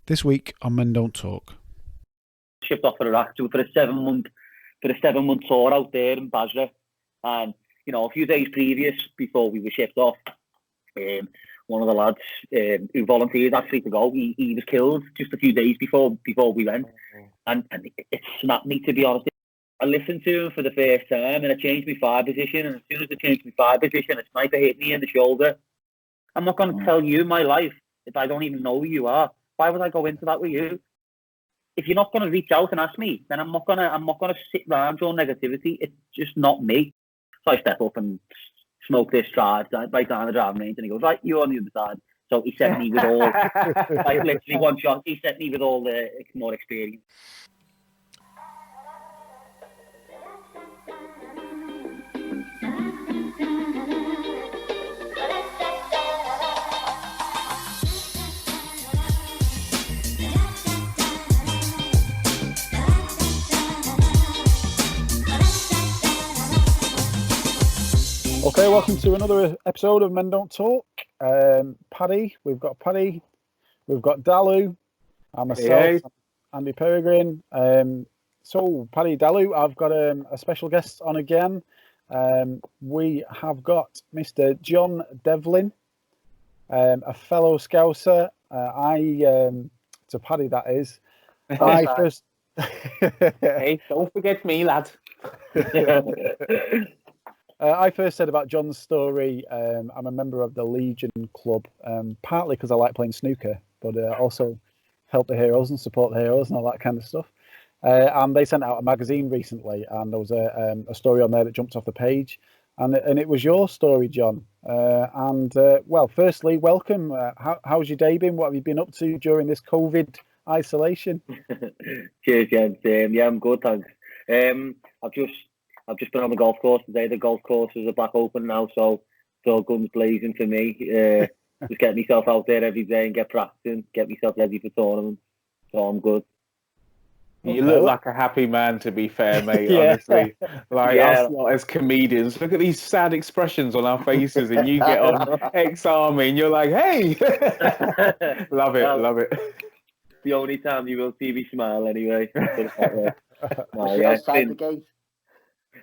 This week on Men Don't Talk. Shipped off for Iraq for a 7 month tour out there in Basra, and a few days previous before we were shipped off, one of the lads who volunteered actually to go, he was killed just a few days before we went, and it snapped me, to be honest. I listened to him for the first time and it changed my fire position, and as soon as it changed my fire position, a sniper hit me in the shoulder. I'm not going to tell you my life if I don't even know who you are. Why would I go into that with you? If you're not going to reach out and ask me, then I'm not gonna sit around your negativity. It's just not me. So I step up and smoke this drive right down the driving range, and he goes, right, you're on the other side. So he sent me with all, like literally one shot. He sent me with all the more experience. Okay, welcome to another episode of Men Don't Talk. Paddy, we've got Dalu, and myself, Andy Peregrine. So, Paddy, Dalu, I've got a special guest on again. We have got Mr. John Devlin, a fellow Scouser. To Paddy, that is. Hey, don't forget me, lad. I first said about John's story, I'm a member of the Legion Club, partly because I like playing snooker, but also help the heroes and support the heroes and all that kind of stuff. And they sent out a magazine recently, and there was a story on there that jumped off the page, and it was your story, John. Well, firstly, welcome. How's your day been? What have you been up to during this COVID isolation? Cheers, James. Yeah, I'm good, thanks. I've just been on the golf course today. The golf courses are back open now, so it's all guns blazing for me. Just get myself out there every day and get practicing, get myself ready for tournaments. So I'm good. You look like a happy man, to be fair, mate, honestly. Us lot as comedians, look at these sad expressions on our faces, and you get on ex-army and you're like, hey! Love it. The only time you will see me smile anyway.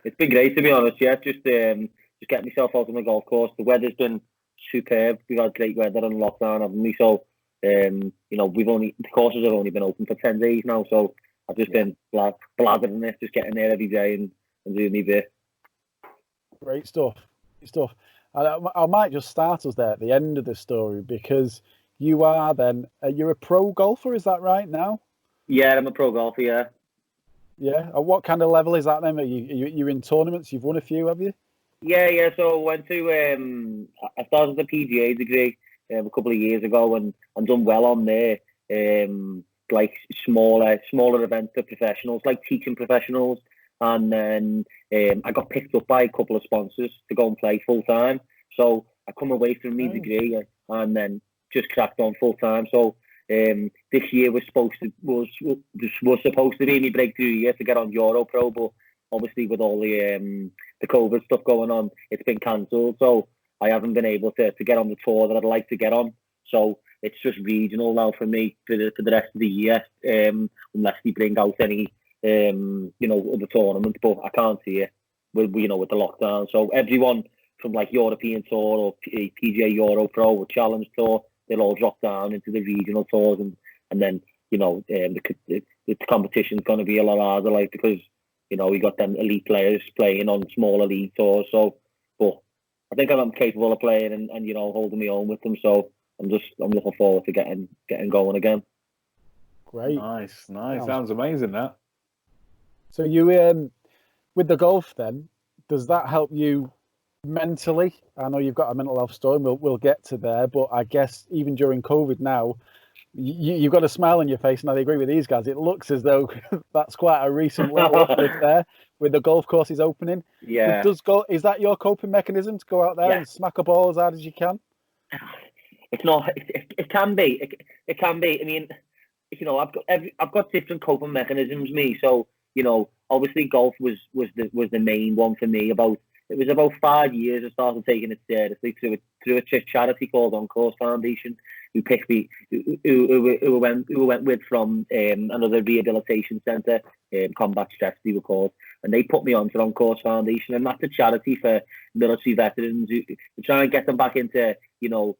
It's been great, to be honest. Yeah, just get myself out on the golf course. The weather's been superb. We've had great weather on lockdown, haven't we? So, the courses have only been open for 10 days now. So I've just been blathering it, just getting there every day and doing my bit. Great stuff. I might just start us there at the end of the story, because you are you're a pro golfer, is that right now? Yeah, I'm a pro golfer. Yeah. Yeah. What kind of level is that then? You're in tournaments? You've won a few, have you? Yeah. So I went to I started the PGA degree a couple of years ago, and done well on there. Like smaller events for professionals, like teaching professionals, and then I got picked up by a couple of sponsors to go and play full time. So I come away from my degree and then just cracked on full time. So. This year was supposed to be my breakthrough year to get on Euro Pro, but obviously with all the COVID stuff going on, it's been cancelled. So I haven't been able to get on the tour that I'd like to get on. So it's just regional now for me for the rest of the year, unless we bring out any other tournaments. But I can't see it with the lockdown. So everyone from like European Tour or PGA Euro Pro or Challenge Tour, they'll all drop down into the regional tours, and then the competition's going to be a lot harder, like, because we got them elite players playing on smaller league tours. So, but I think I'm capable of playing and holding my own with them. So I'm looking forward to getting going again. Great, nice. Sounds amazing, that. So you with the golf then, does that help you mentally? I know you've got a mental health story, and we'll get to there, but I guess even during COVID now, you've got a smile on your face, and I agree with these guys. It looks as though that's quite a recent little uplift there with the golf courses opening. Yeah. Is that your coping mechanism, to go out there and smack a ball as hard as you can? It's not. It can be. It can be. I mean, I've got different coping mechanisms. Me, so obviously golf was the main one for me. It was about 5 years I started taking it seriously through a charity called On Course Foundation. who picked me, who went with from another rehabilitation centre, Combat Stress they were called, and they put me on to On Course Foundation, and that's a charity for military veterans to try and get them back into, you know,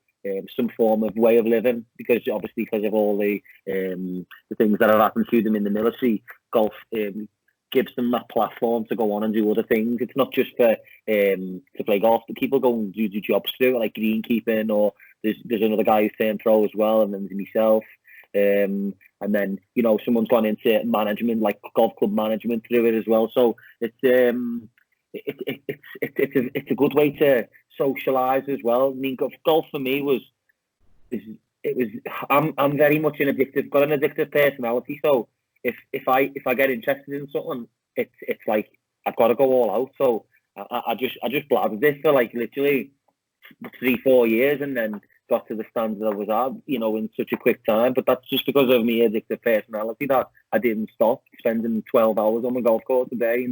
some form of way of living, because obviously because of all the things that have happened to them in the military. Golf gives them that platform to go on and do other things. It's not just for to play golf. The people go and do jobs through it, like greenkeeping, or there's another guy who's turned pro as well, and then there's myself. And then, you know, someone's gone into management, like golf club management, through it as well. So it's a good way to socialise as well. I mean, golf for me I'm very much got an addictive personality. So if I get interested in something, it's like I've got to go all out. So I just blathered this for like literally 3-4 years, and then got to the standard I was at, you know, in such a quick time. But that's just because of my addictive personality that I didn't stop spending 12 hours on the golf course a day.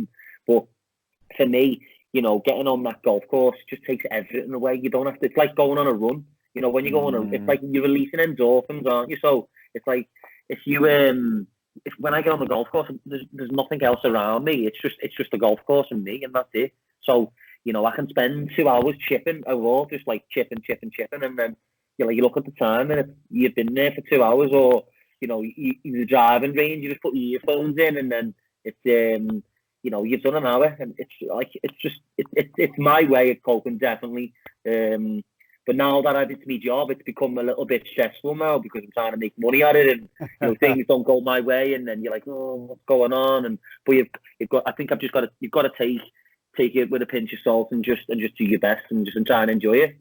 But for me, you know, getting on that golf course just takes everything away. You don't have to. It's like going on a run. You know, when you go on it's like you're releasing endorphins, aren't you? So it's like if when I get on the golf course, there's nothing else around me. It's just the golf course and me, and that's it. So, you know, I can spend 2 hours chipping a ball, just like chipping, and then you look at the time, and you've been there for 2 hours, or you know, the driving range, you just put your earphones in, and then it's you know, you've done an hour, and it's like it's my way of coping, definitely. But now that it's my job, it's become a little bit stressful now, because I'm trying to make money at it, and you know, things don't go my way, and then you're like, oh, what's going on? But you've got. I think you've got to take it with a pinch of salt, and just do your best, and try and enjoy it.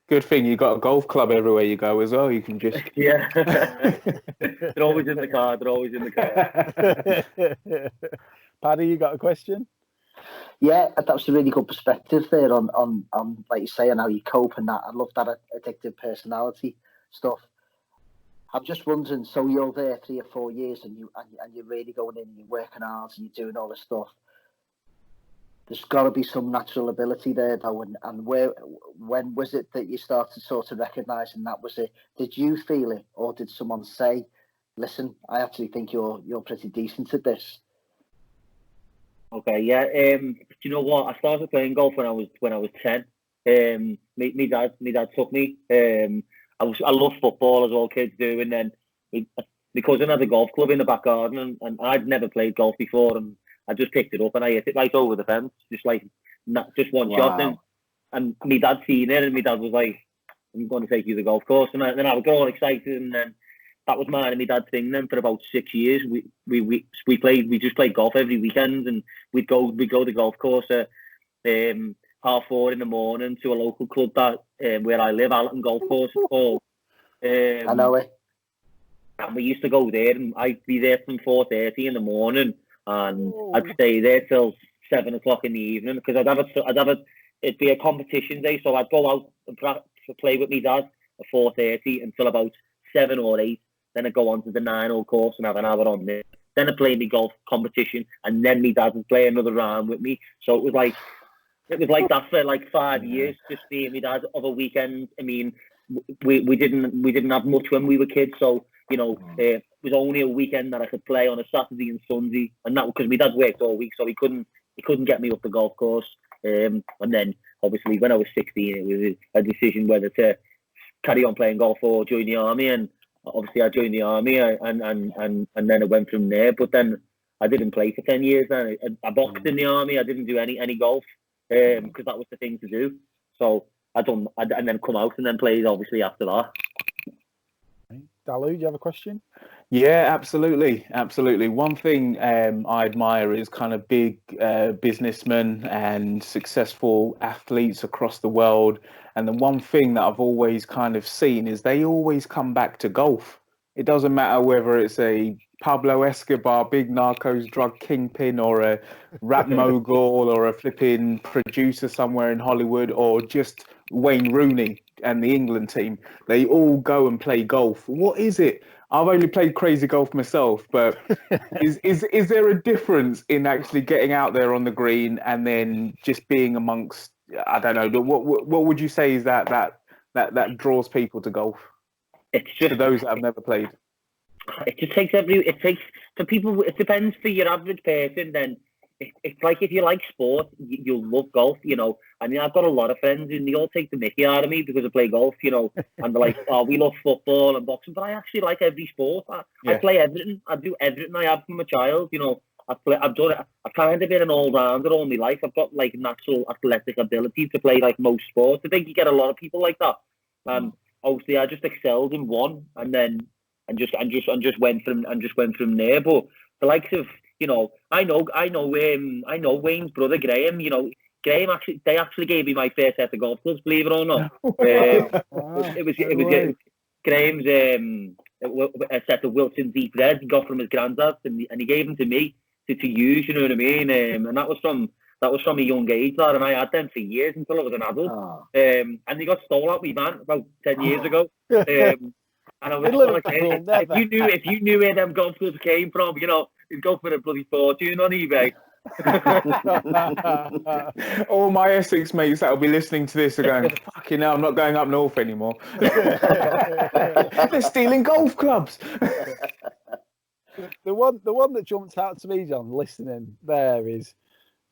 Good thing you got a golf club everywhere you go as well. You can just yeah. They're always in the car. Paddy, you got a question? Yeah, that's a really good perspective there on like you say, and how you cope and that. I love that addictive personality stuff. I'm just wondering, so you're there 3 or 4 years, and you're really going in, and you're working hard, and you're doing all this stuff. There's got to be some natural ability there, though. And when was it that you started sort of recognising that was it? Did you feel it, or did someone say, "Listen, I actually think you're pretty decent at this"? Okay, yeah. Do you know what? I started playing golf when I was 10. My dad took me. I love football, as all kids do, and then my cousin had a golf club in the back garden, and I'd never played golf before, and I just picked it up and I hit it right over the fence, just one shot. And my dad seen it, and my dad was like, "I'm going to take you to the golf course," and then I was all excited, and then that was mine and my dad's thing. Then for about 6 years, we just played golf every weekend, and we'd go to the golf course at 4:30 in the morning to a local club that where I live, Alton Golf Course it's called. I know it. And we used to go there, and I'd be there from 4:30 in the morning, and I'd stay there till 7 o'clock in the evening, because it'd be a competition day, so I'd go out and play with my dad at 4:30 until about 7 or 8. Then I'd go on to the 9-hole course and have an hour on there. Then I'd play my golf competition, and then my dad would play another round with me. So it was like that for like 5 years, just being my dad of a weekend. I mean, we didn't have much when we were kids, so you know, it was only a weekend that I could play on a Saturday and Sunday, and that because my dad worked all week, so he couldn't get me up the golf course. And then obviously when I was 16, it was a decision whether to carry on playing golf or join the army, and obviously I joined the army, and then it went from there. But then I didn't play for 10 years. Then I boxed in the army. I didn't do any golf because that was the thing to do. So and then come out and then played obviously after that. Dalu, do you have a question? Yeah, absolutely. One thing I admire is kind of big businessmen and successful athletes across the world. And the one thing that I've always kind of seen is they always come back to golf. It doesn't matter whether it's a Pablo Escobar, big narcos drug kingpin, or a rap mogul, or a flipping producer somewhere in Hollywood, or just Wayne Rooney and the England team. They all go and play golf. What is it? I've only played crazy golf myself, but is there a difference in actually getting out there on the green and then just being amongst, I don't know, what would you say is that draws people to golf? it's just for those that have never played. It just takes for people. It depends for your average person. Then it's like if you like sport, you'll love golf. You know, I mean, I've got a lot of friends and they all take the mickey out of me because I play golf. You know, and they're like, "Oh, we love football and boxing," but I actually like every sport. I play everything. I do everything I have from a child. You know, I've done it. I've kind of been an all-rounder all my life. I've got like natural athletic ability to play like most sports. I think you get a lot of people like that. Obviously, I just excelled in one, and then. And just went from there. But the likes of, you know, I know Wayne's brother Graham. You know, they actually gave me my first set of golf clubs, believe it or not. It was Graham's a set of Wilson Deep Reds he got from his granddad, and he gave them to me to use. You know what I mean? And that was from a young age, lad, and I had them for years until I was an adult. And they got stolen out my van about 10 years ago. And I was like, if you knew where them golf clubs came from, you know, you'd go for a bloody fortune on eBay. All my Essex mates that'll be listening to this are going, fucking hell, I'm not going up north anymore. They're stealing golf clubs. The one that jumps out to me, John, listening there is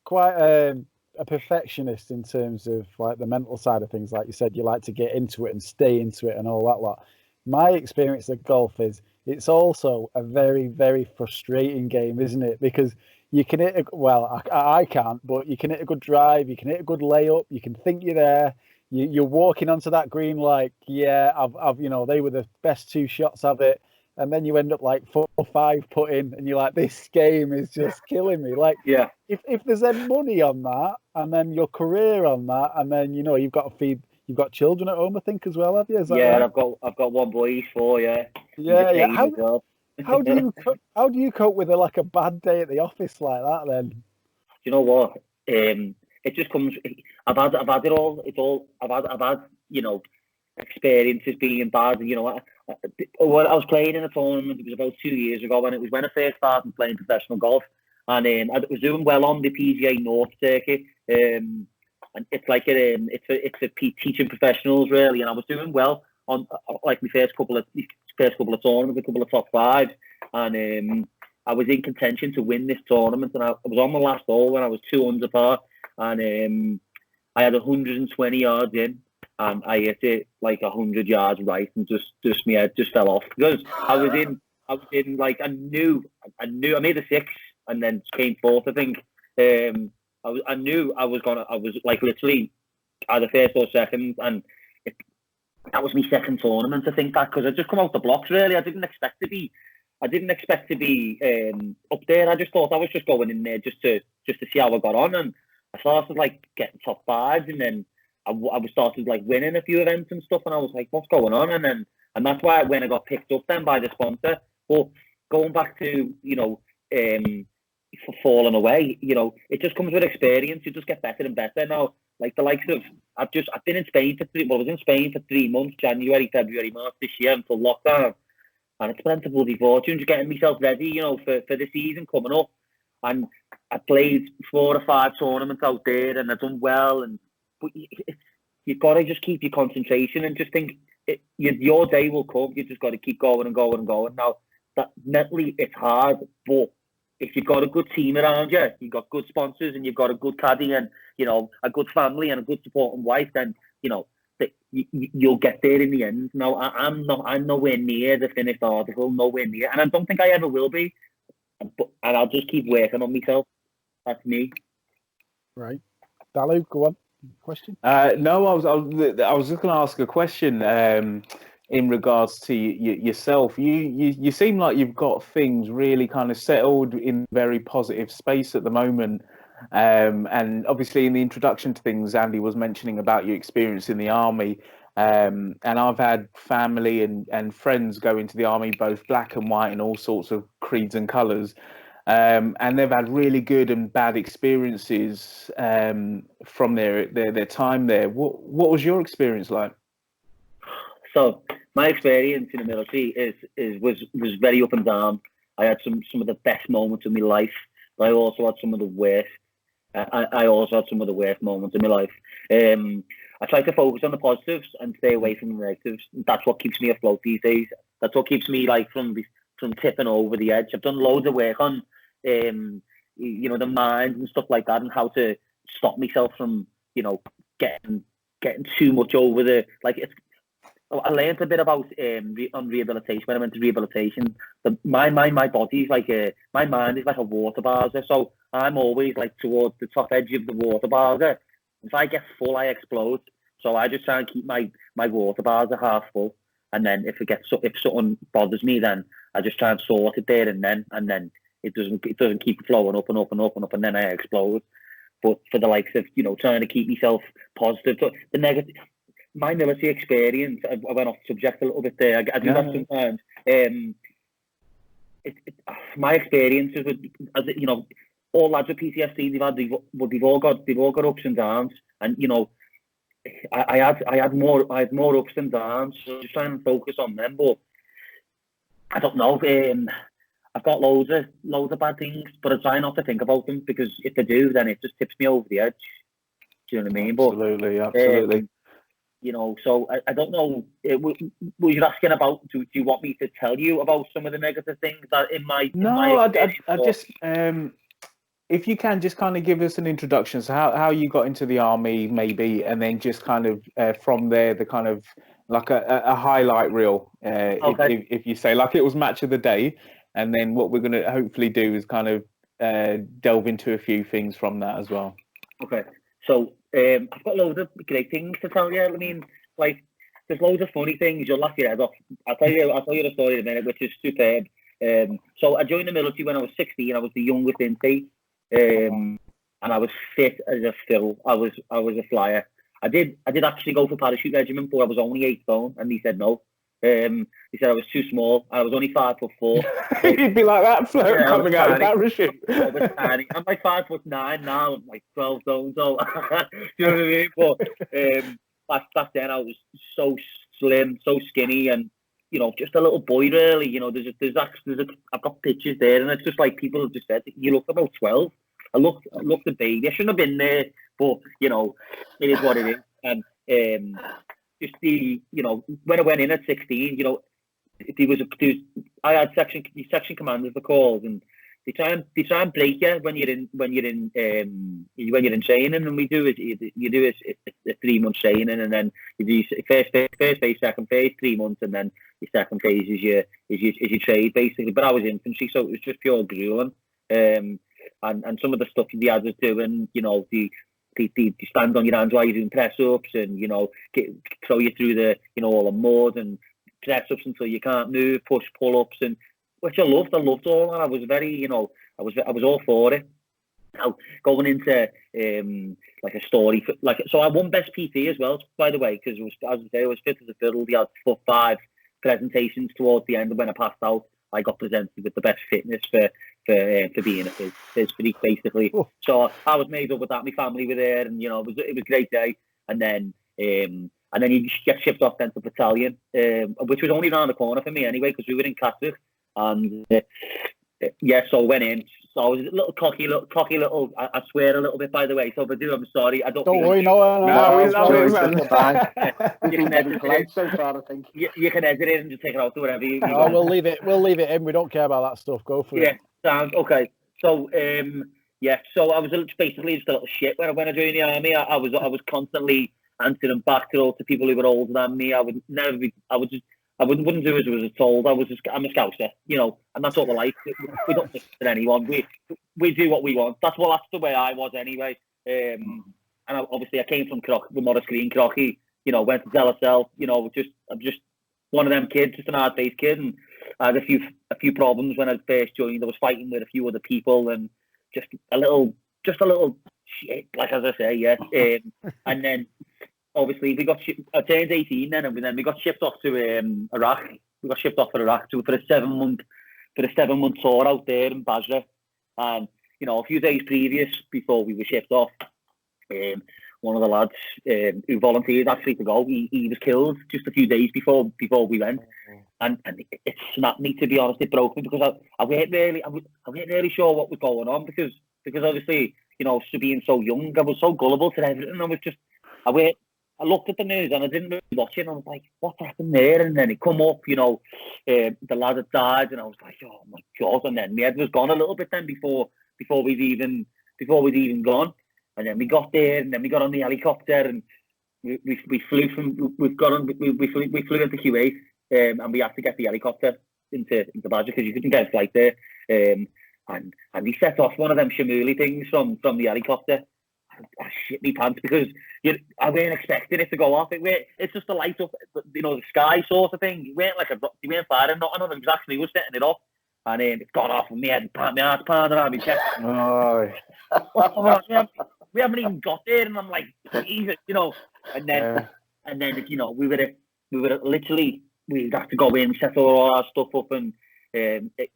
quite a perfectionist in terms of like the mental side of things. Like you said, you like to get into it and stay into it and all that lot. My experience of golf is it's also a very, very frustrating game, isn't it? Because you can hit I can't, but you can hit a good drive, you can hit a good layup, you can think you're there, you're walking onto that green like, yeah, I've you know, they were the best 2 shots of it, and then you end up like 4 or 5 putting, and you're like, this game is just killing me. Like, yeah, if there's any money on that, and then your career on that, and then you know you've got to feed. You've got children at home, I think, as well, have you? Is that right? I've got one boy, he's 4, yeah. Yeah. How do you cope with a bad day at the office like that then? You know what? It just comes. I've had it all. I've had you know, experiences being bad. You know, when I was playing in a tournament, it was about 2 years ago, and it was when I first started playing professional golf, and I was doing well on the PGA North circuit. And it's like it's a teaching professionals really, and I was doing well on like my first couple of tournaments, a couple of top 5s, and I was in contention to win this tournament, and I was on my last hole when I was 2 under par, and I had 120 yards in, and I hit it like 100 yards right, and just my head just fell off because I was in like I knew I made a 6 and then came 4th, I think. I knew I was like literally either 1st or 2nd, and that was my 2nd tournament. I think that because I just come out the blocks really. I didn't expect to be up there. I just thought I was just going in there just to see how I got on, and I started like getting top 5s, and then I started like winning a few events and stuff, and I was like, what's going on? And that's why when I got picked up then by the sponsor. But going back to, you know, for falling away, you know, it just comes with experience. You just get better and better. Now, like the likes of, I've been in Spain I was in Spain for 3 months, January, February, March this year until lockdown, and I spent a bloody fortune just getting myself ready, you know, for the season coming up. And I played 4 or 5 tournaments out there, and I've done well. But you've got to just keep your concentration and just think your day will come. You just got to keep going and going and going. Now, that mentally it's hard, but if you've got a good team around you, you've got good sponsors, and you've got a good caddy, and you know, a good family and a good supporting wife, then you know you'll get there in the end. Now, I'm nowhere near the finished article, nowhere near, and I don't think I ever will be. And I'll just keep working on myself. That's me. Right, Dalu, go on. Question? No, I was just going to ask a question. In regards to yourself, you seem like you've got things really kind of settled in very positive space at the moment, and obviously in the introduction to things, Andy was mentioning about your experience in the army, and I've had family and friends go into the army, both black and white and all sorts of creeds and colours, and they've had really good and bad experiences from their time there. What was your experience like? So my experience in the military was very up and down. I had some of the best moments of my life, but I also had some of the worst. I also had some of the worst moments in my life. I try to focus on the positives and stay away from the negatives. That's what keeps me afloat these days. That's what keeps me like from tipping over the edge. I've done loads of work on, you know, the mind and stuff like that, and how to stop myself from, you know, getting too much over the like. I learned a bit about on rehabilitation when I went to rehabilitation. My body's like my mind is like a water bowser, so I'm always like towards the top edge of the water bowser. If I get full, I explode. So I just try and keep my water bowser half full, and then if something bothers me, then I just try and sort it there and then it doesn't keep flowing up and up and up and up, and then I explode. But for the likes of, you know, trying to keep myself positive, the negative. My military experience, I went off subject a little bit there. I do that sometimes. My experiences with, as you know, all lads with PTSD, they've all got ups and downs, and you know, I had more ups and downs. So just trying to focus on them, but I don't know. I've got loads of bad things, but I try not to think about them, because if I do, then it just tips me over the edge. Do you know what I mean? Absolutely. You know, so I don't know. Were you asking about? Do you want me to tell you about some of the negative things that in my? No, I just if you can just kind of give us an introduction, so how you got into the army, maybe, and then just kind of from there, the kind of like a highlight reel, okay. if you say, like, it was match of the day, and then what we're going to hopefully do is kind of delve into a few things from that as well. Okay, so I've got loads of great things to tell you. I mean, like, there's loads of funny things. You'll laugh your head off. I'll tell you the story in a minute, which is superb. So I joined the military when I was 16. I was the youngest intake, and I was fit as a fiddle. I was a flyer. I did actually go for parachute regiment, but I was only 8 stone, and he said no. He said I was too small, and I was only 5'4". You'd be like that, float coming out of parachute. I was tiny. I'm like 5'9" now. I'm like 12 stone. So you know what I mean? But back then I was so slim, so skinny, and you know, just a little boy really. You know, I've got pictures there, and it's just like people have just said, you look about 12. I looked a baby. I shouldn't have been there, but you know, it is what it is. And just you know, when I went in at 16, you know, I had section commanders, the calls, and they try and break you when you're in training. And we do you do a 3 month training, and then you do first phase, second phase, 3 months, and then your second phase is your trade basically. But I was infantry, so it was just pure grueling. And some of the stuff the lads was doing, you know, they stand on your hands while you're doing press ups, and you know, throw you through the, you know, all the mud, and press ups until you can't move, push pull ups, and which I loved all that. I was very, you know, I was all for it. Now going into like a story, so I won best PT as well, by the way, because as I say, I was fit as a fiddle. We had 5 presentations towards the end, and when I passed out, I got presented with the best fitness for being a phys freak, basically. Oh. So I was made up with that. My family were there, and you know, it was a great day. And then you get shipped off then to battalion, which was only around the corner for me anyway, because we were in Catterick. And so I went in. So I was a little cocky. I swear a little bit, by the way. So if I do, I'm sorry. I don't. Don't worry, no. You can edit it and just take it out to whatever you. No, we'll leave it in. We don't care about that stuff. Go for it. Yeah, sounds okay. So so I was basically just a little shit when I joined the army. I was constantly answering back to people who were older than me. I wouldn't do as I was told. I'm a scouser, you know, and that's what we're like. We don't listen to anyone. We do what we want. That's the way I was anyway. And obviously I came from Morris Green, Crocky. You know, went to Delasell. You know, I'm just one of them kids, just an hard-faced kid, and I had a few problems when I first joined. I was fighting with a few other people, and just a little shit, like, as I say, yeah. And then obviously I turned 18 then, and then we got shipped off to Iraq. We got shipped off for Iraq for a 7-month tour out there in Basra. And you know, a few days before we were shipped off, one of the lads who volunteered actually to go, he was killed just a few days before we went. And it snapped me, to be honest. It broke me, because I weren't really sure what was going on, because obviously, you know, being so young, I was so gullible to everything. I I looked at the news and I didn't really watch it. And I was like, what's happened there? And then it come up, the lad had died, and I was like, oh my God. And then my head was gone a little bit then before we'd even gone. And then we got there, and then we got on the helicopter, and we flew into Kuwait, and we had to get the helicopter into Basra because you couldn't get a flight there. And he set off one of them Shamuli things from the helicopter. I shit me pants because I weren't expecting it to go off. It's just a light up, the sky sort of thing. You weren't firing nothing on it. It actually was setting it off, and it's gone off, and my heart's pounding around my chest. Oh. We haven't even got there, and I'm like, Jesus, and then we were literally, we had to go in, set all our stuff up, and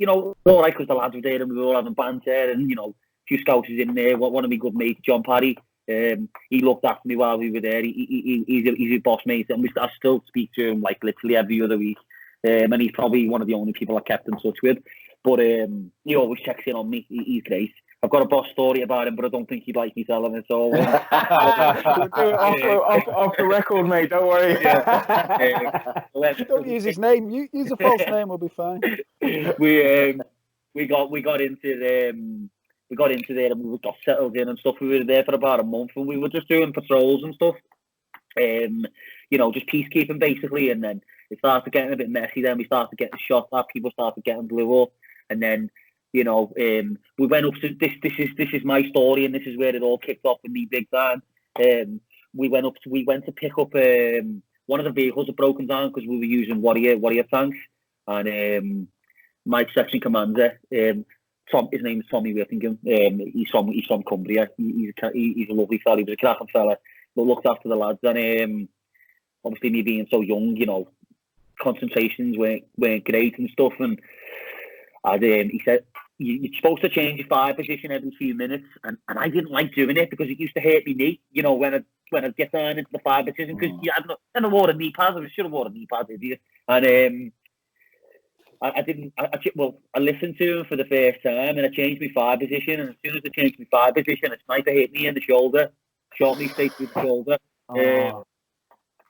all right, because the lads were there and we were all having banter, and a few scouts was in there. One of my good mates, John Parry, he looked after me while we were there. He's a boss mate, and I still speak to him like literally every other week, and he's probably one of the only people I kept in touch with. But he always checks in on me. He's great. I've got a boss story about him, but I don't think he'd like me telling it. So we'll do it off the record, mate. Don't worry. Don't use his name. Use a false name. We'll be fine. We got into there, and we got settled in and stuff. We were there for about a month, and we were just doing patrols and stuff. Just peacekeeping basically. And then it started getting a bit messy. Then we started getting shot at. People started getting blew up, and then. We went up to this is my story, and this is where it all kicked off with me big time. We went to pick up one of the vehicles had broken down because we were using warrior tanks, and my section commander, his name is Tommy Whittingham. He's from Cumbria. He's a lovely fella. He was a cracking fella, but looked after the lads. And obviously me being so young, concentrations weren't great and stuff. And he said, you're supposed to change your fire position every few minutes, and I didn't like doing it because it used to hurt me knee, when I get down into the fire position, because I never wore a knee pads. I should have worn a knee pad, idiot. And I didn't. I listened to him for the first time, and I changed my fire position. And as soon as I changed my fire position, a sniper hit me in the shoulder, shot me straight through the shoulder.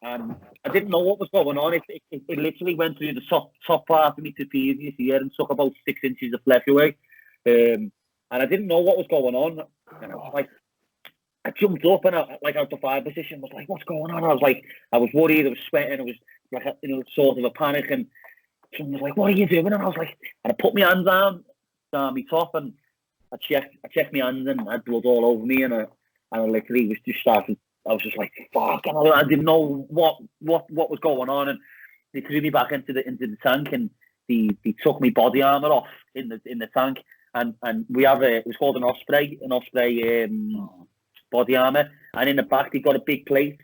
And I didn't know what was going on. It literally went through the top part of me trapezius here and took about 6 inches of flesh away. And I didn't know what was going on. And I was like, I jumped up and out the fire position. Was like, what's going on? I was worried. I was sweating. I was like, sort of a panic. And someone was like, what are you doing? And I was like, and I put my hands down my top, and I checked my hands, and I had blood all over me. And I literally was just starting. I was just like, fuck, and I didn't know what was going on, and they threw me back into the tank, and they took my body armor off in the tank, and we have it was called an Osprey body armor, and in the back they got a big plate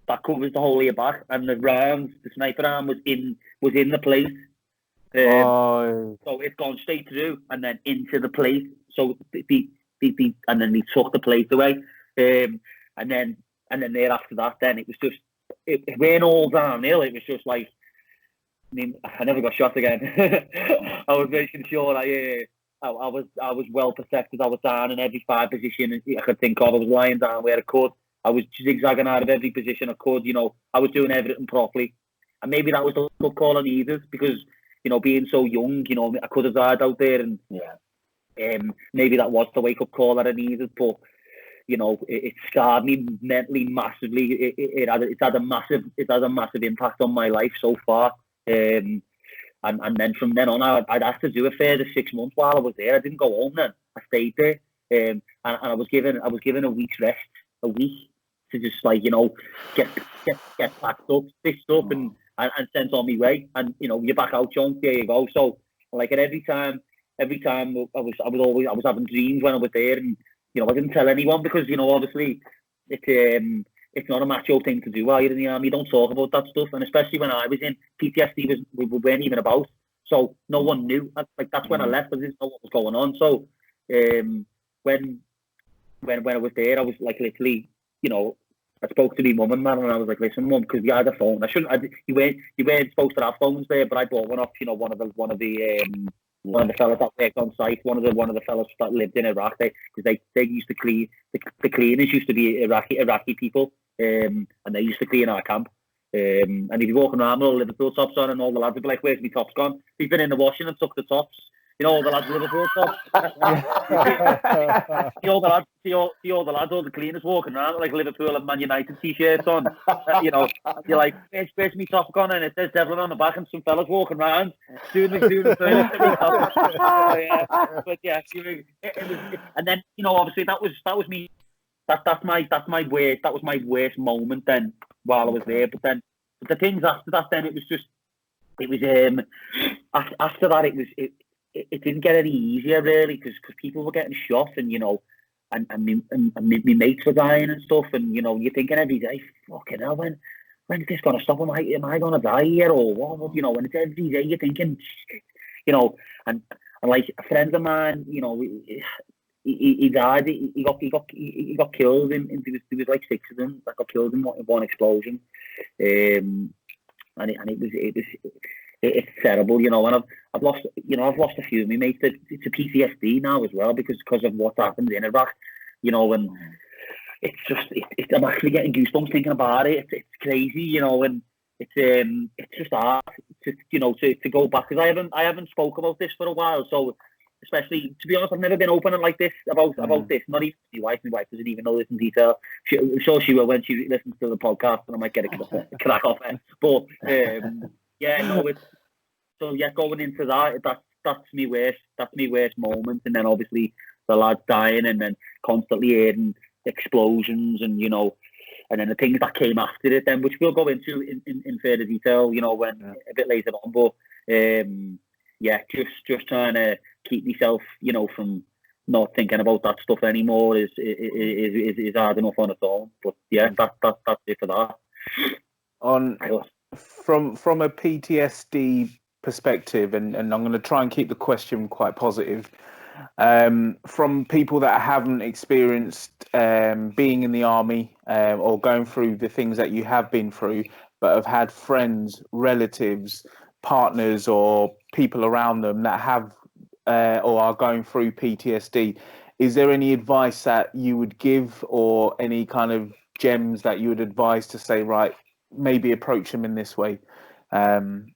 that covers the whole of your back, and the sniper arm was in the plate, so it's gone straight through and then into the plate, so and then they took the plate away, and then there after that, then it was just, it went all downhill. It was just like, I never got shot again. I was making sure I was well protected. I was down in every fire position I could think of. I was lying down where I could. I was zigzagging out of every position I could. I was doing everything properly. And maybe that was the good call on either, because, being so young, I could have died out there, and maybe that was the wake-up call that I needed, but it scarred me mentally massively. It had a massive impact on my life so far. And then from then on, I'd have to do a further 6 months while I was there. I didn't go home then. I stayed there, and I was given a week's rest, a week, to just get packed up, stitched up, and sent on my way. And you're back out, John. There you go. So at every time I was having dreams when I was there, and I didn't tell anyone because, obviously it's not a macho thing to do while you're in the army. You don't talk about that stuff. And especially when I was in, PTSD we weren't even about. So no one knew. That's when I left. I didn't know what was going on. So when I was there, I was literally, I spoke to my mum and man, and I was like, listen, mum, because we had a phone. You weren't supposed to have phones there, but I bought one off, one of the One of the fellas that worked on site, one of the fellas that lived in Iraq, because they used to clean, the cleaners used to be Iraqi people, and they used to clean our camp. And he'd be walking around with all the Liverpool tops on, and all the lads would be like, "Where's my tops gone?" He's been in the washing and took the tops. You know, all the lads with Liverpool tops. see all the lads, all the cleaners walking around with like Liverpool and Man United t-shirts on. You know, you're like, "Where's my top gone?" And it says Devlin on the back, and some fellas walking around doing the But yeah, it was, and then obviously that was me. That's my worst moment then while I was there. But the things after that, then it was after that it didn't get any easier really, because people were getting shot, and my mates were dying and stuff, and you're thinking every day, fucking hell, when is this gonna stop? Am I gonna die here or what? And it's every day you're thinking, and like a friend of mine, he died. He got killed in there was like 6 of them that got killed in one explosion, and it's terrible, and I've lost a few of my mates to PTSD now as well because of what happened in Iraq, and it's just I'm actually getting goosebumps thinking about it. It's crazy, and it's just hard to go back, because I haven't spoke about this for a while, so. Especially, to be honest, I've never been open like this about this. Not even my wife. My wife doesn't even know this in detail. I'm sure she will when she listens to the podcast, and I might get a crack off it. But going into that's my worst moment. And then obviously the lads dying, and then constantly hearing explosions, and and then the things that came after it, then which we'll go into in further detail, when a bit later on. But just trying to keep myself, from not thinking about that stuff anymore is hard enough on its own. But yeah, that's it for that. From a PTSD perspective, and I'm going to try and keep the question quite positive. From people that haven't experienced being in the army or going through the things that you have been through, but have had friends, relatives, partners, or people around them that have or are going through PTSD, is there any advice that you would give, or any kind of gems that you would advise to say, right, maybe approach them in this way? Anything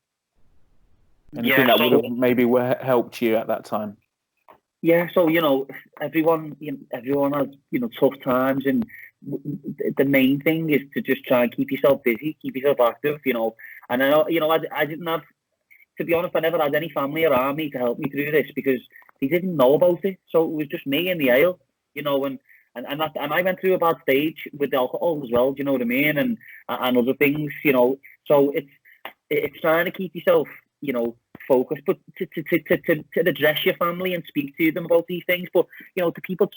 that would have maybe helped you at that time? Yeah, so everyone has tough times, and the main thing is to just try and keep yourself busy, keep yourself active, And I know, I didn't have. To be honest, I never had any family around me to help me through this, because they didn't know about it. So it was just me and the ale, and I went through a bad stage with the alcohol as well. Do you know what I mean? And other things, So it's trying to keep yourself, focused, but to address your family and speak to them about these things. But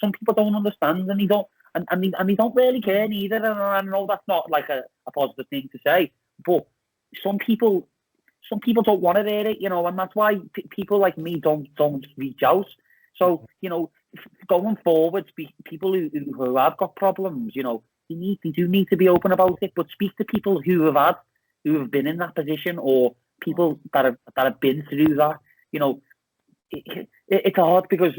some people don't understand, and they don't really care neither. And I know that's not like a positive thing to say, but some people don't want to hear it, and that's why people like me don't reach out. So, going forward, people who have got problems, they do need to be open about it, but speak to people who have been in that position, or people that have been through that. It's hard, because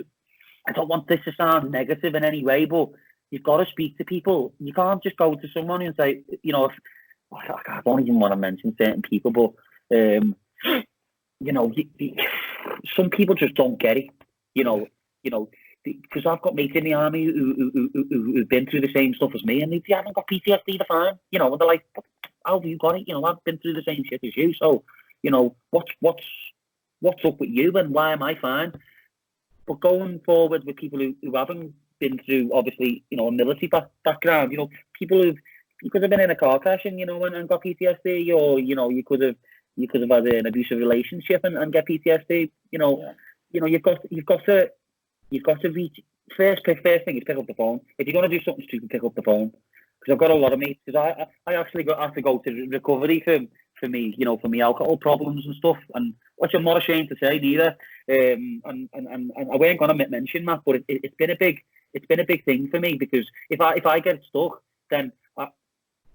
I don't want this to sound negative in any way, but you've got to speak to people. You can't just go to someone and say, I don't even want to mention certain people, but some people just don't get it, because I've got mates in the army who've been through the same stuff as me, and they haven't got PTSD to find, and they're like, how have you got it? I've been through the same shit as you, so, what's up with you, and why am I fine? But going forward with people who haven't been through, obviously, a military background, people you could have been in a car crash and got PTSD, or you could have had an abusive relationship and get PTSD. You've got to reach first thing is pick up the phone. If you're gonna do something stupid, pick up the phone. Because I've got a lot of mates. Because I actually have to go to recovery for me, for me alcohol problems and stuff, and which I'm not ashamed to say neither. And I weren't gonna mention that, but it's been a big thing for me, because if I get stuck, then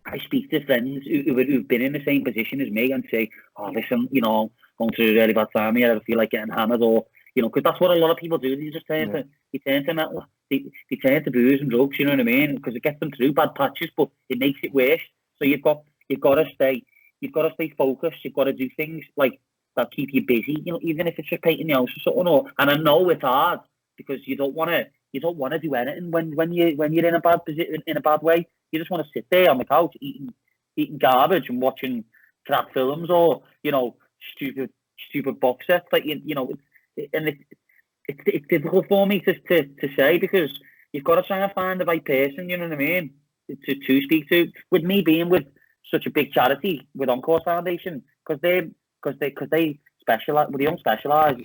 I speak to friends who've been in the same position as me and say, oh, listen, going through a really bad time here, I feel like getting hammered, or, you know, because that's what a lot of people do. They just turn to booze and drugs. You know what I mean? Because it gets them through bad patches, but it makes it worse. So you've got to stay focused. You've got to do things like that keep you busy. You know, even if it's just painting the house or something. And I know it's hard because you don't want to do anything when you're in a bad position, in a bad way. You just want to sit there on the couch eating garbage and watching crap films, or, you know, stupid box sets. Like, you know, it's difficult for me to say, because you've got to try and find the right person, you know what I mean, to speak to. With me being with such a big charity, with Encore Foundation, because they specialize, well, they don't specialize.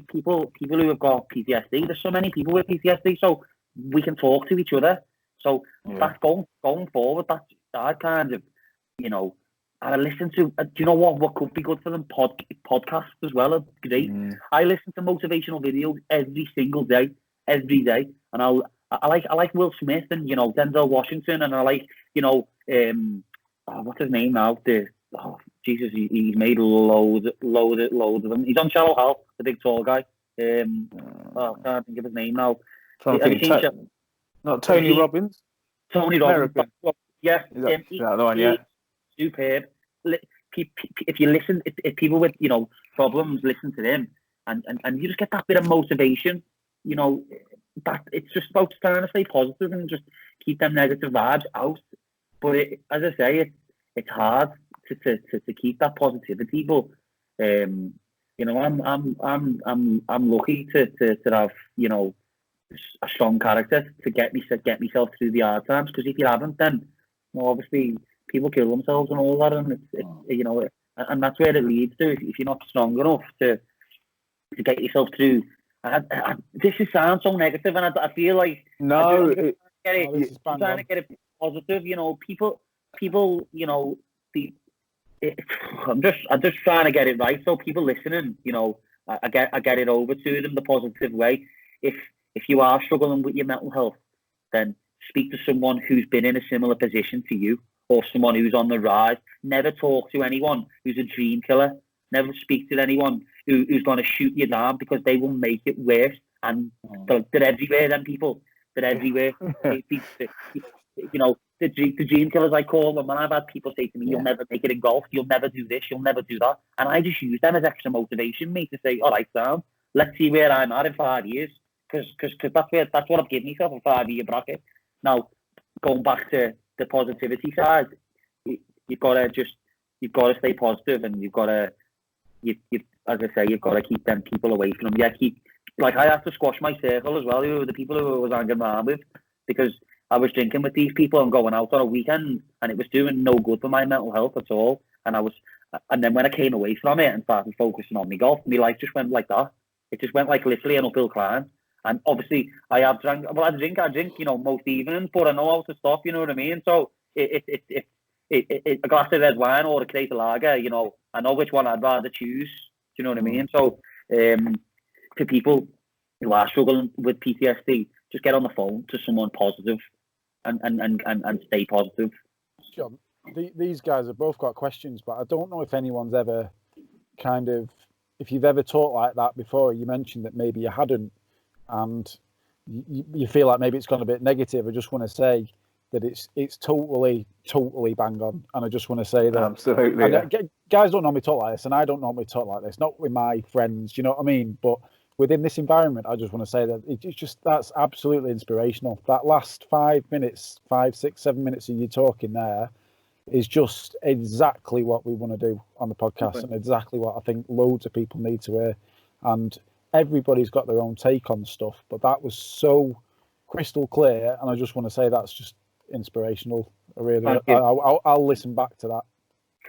People who have got PTSD, there's so many people with PTSD, so we can talk to each other. So that's going forward. That's that kind of, you know. And I listen to, do you know what could be good for them? Podcasts as well are great. I listen to motivational videos every single day, and I like Will Smith and, you know, Denzel Washington, and I like, you know, what's his name now? Jesus, he's made loads of them. He's on Shallow Hal, the big tall guy. I can't think of his name now. Not Tony Robbins. Tony Robbins. Yeah, the one, yeah. Superb. If you listen, if people with, you know, problems listen to them, and you just get that bit of motivation, you know, that it's just about trying to stay positive and just keep them negative vibes out. But as I say, it's hard to keep that positivity. But you know, I'm lucky to have, you know, a strong character to get myself through the hard times. Because if you haven't, then, you know, obviously people kill themselves and all that, and it's you know, and that's where it leads to. If you're not strong enough to get yourself through. This sounds so negative, and I feel like I'm trying to get it positive. You know, people, you know, I'm just trying to get it right. So people listening, you know, I get it over to them the positive way. If you are struggling with your mental health, then speak to someone who's been in a similar position to you, or someone who's on the rise. Never talk to anyone who's a dream killer. Never speak to anyone who's going to shoot you down, because they will make it worse. And they're everywhere, them people. They're everywhere. You know, the dream killers, I call them. And I've had people say to me, you'll never make it in golf. You'll never do this. You'll never do that. And I just use them as extra motivation, me, to say, all right, Sam, let's see where I'm at in 5 years. Because that's what I've given myself, a 5-year bracket. Now, going back to the positivity side, you've got to stay positive, and you've got to, as I say, you've got to keep them people away from them. Yeah, like, I have to squash my circle as well, who were the people who I was hanging around with, because I was drinking with these people and going out on a weekend, and it was doing no good for my mental health at all. And then when I came away from it and started focusing on my golf, my life just went like that. It just went like literally an uphill climb. And obviously, I drink, you know, most evenings, but I know how to stop, you know what I mean? So a glass of red wine or a crate of lager, you know, I know which one I'd rather choose, do you know what I mean? So to people who are struggling with PTSD, just get on the phone to someone positive and stay positive. John, these guys have both got questions, but I don't know if anyone's ever if you've ever talked like that before. You mentioned that maybe you hadn't, and you feel like maybe it's gone a bit negative. I just want to say that it's totally bang on, and I just want to say that absolutely. Guys don't normally talk like this, and I don't normally talk like this. Not with my friends, you know what I mean. But within this environment, I just want to say that it's just, that's absolutely inspirational. That last 5 minutes, 5, 6, 7 minutes of you talking there is just exactly what we want to do on the podcast, and exactly what I think loads of people need to hear. And everybody's got their own take on stuff, but that was so crystal clear, and I just want to say that's just inspirational. I'll listen back to that.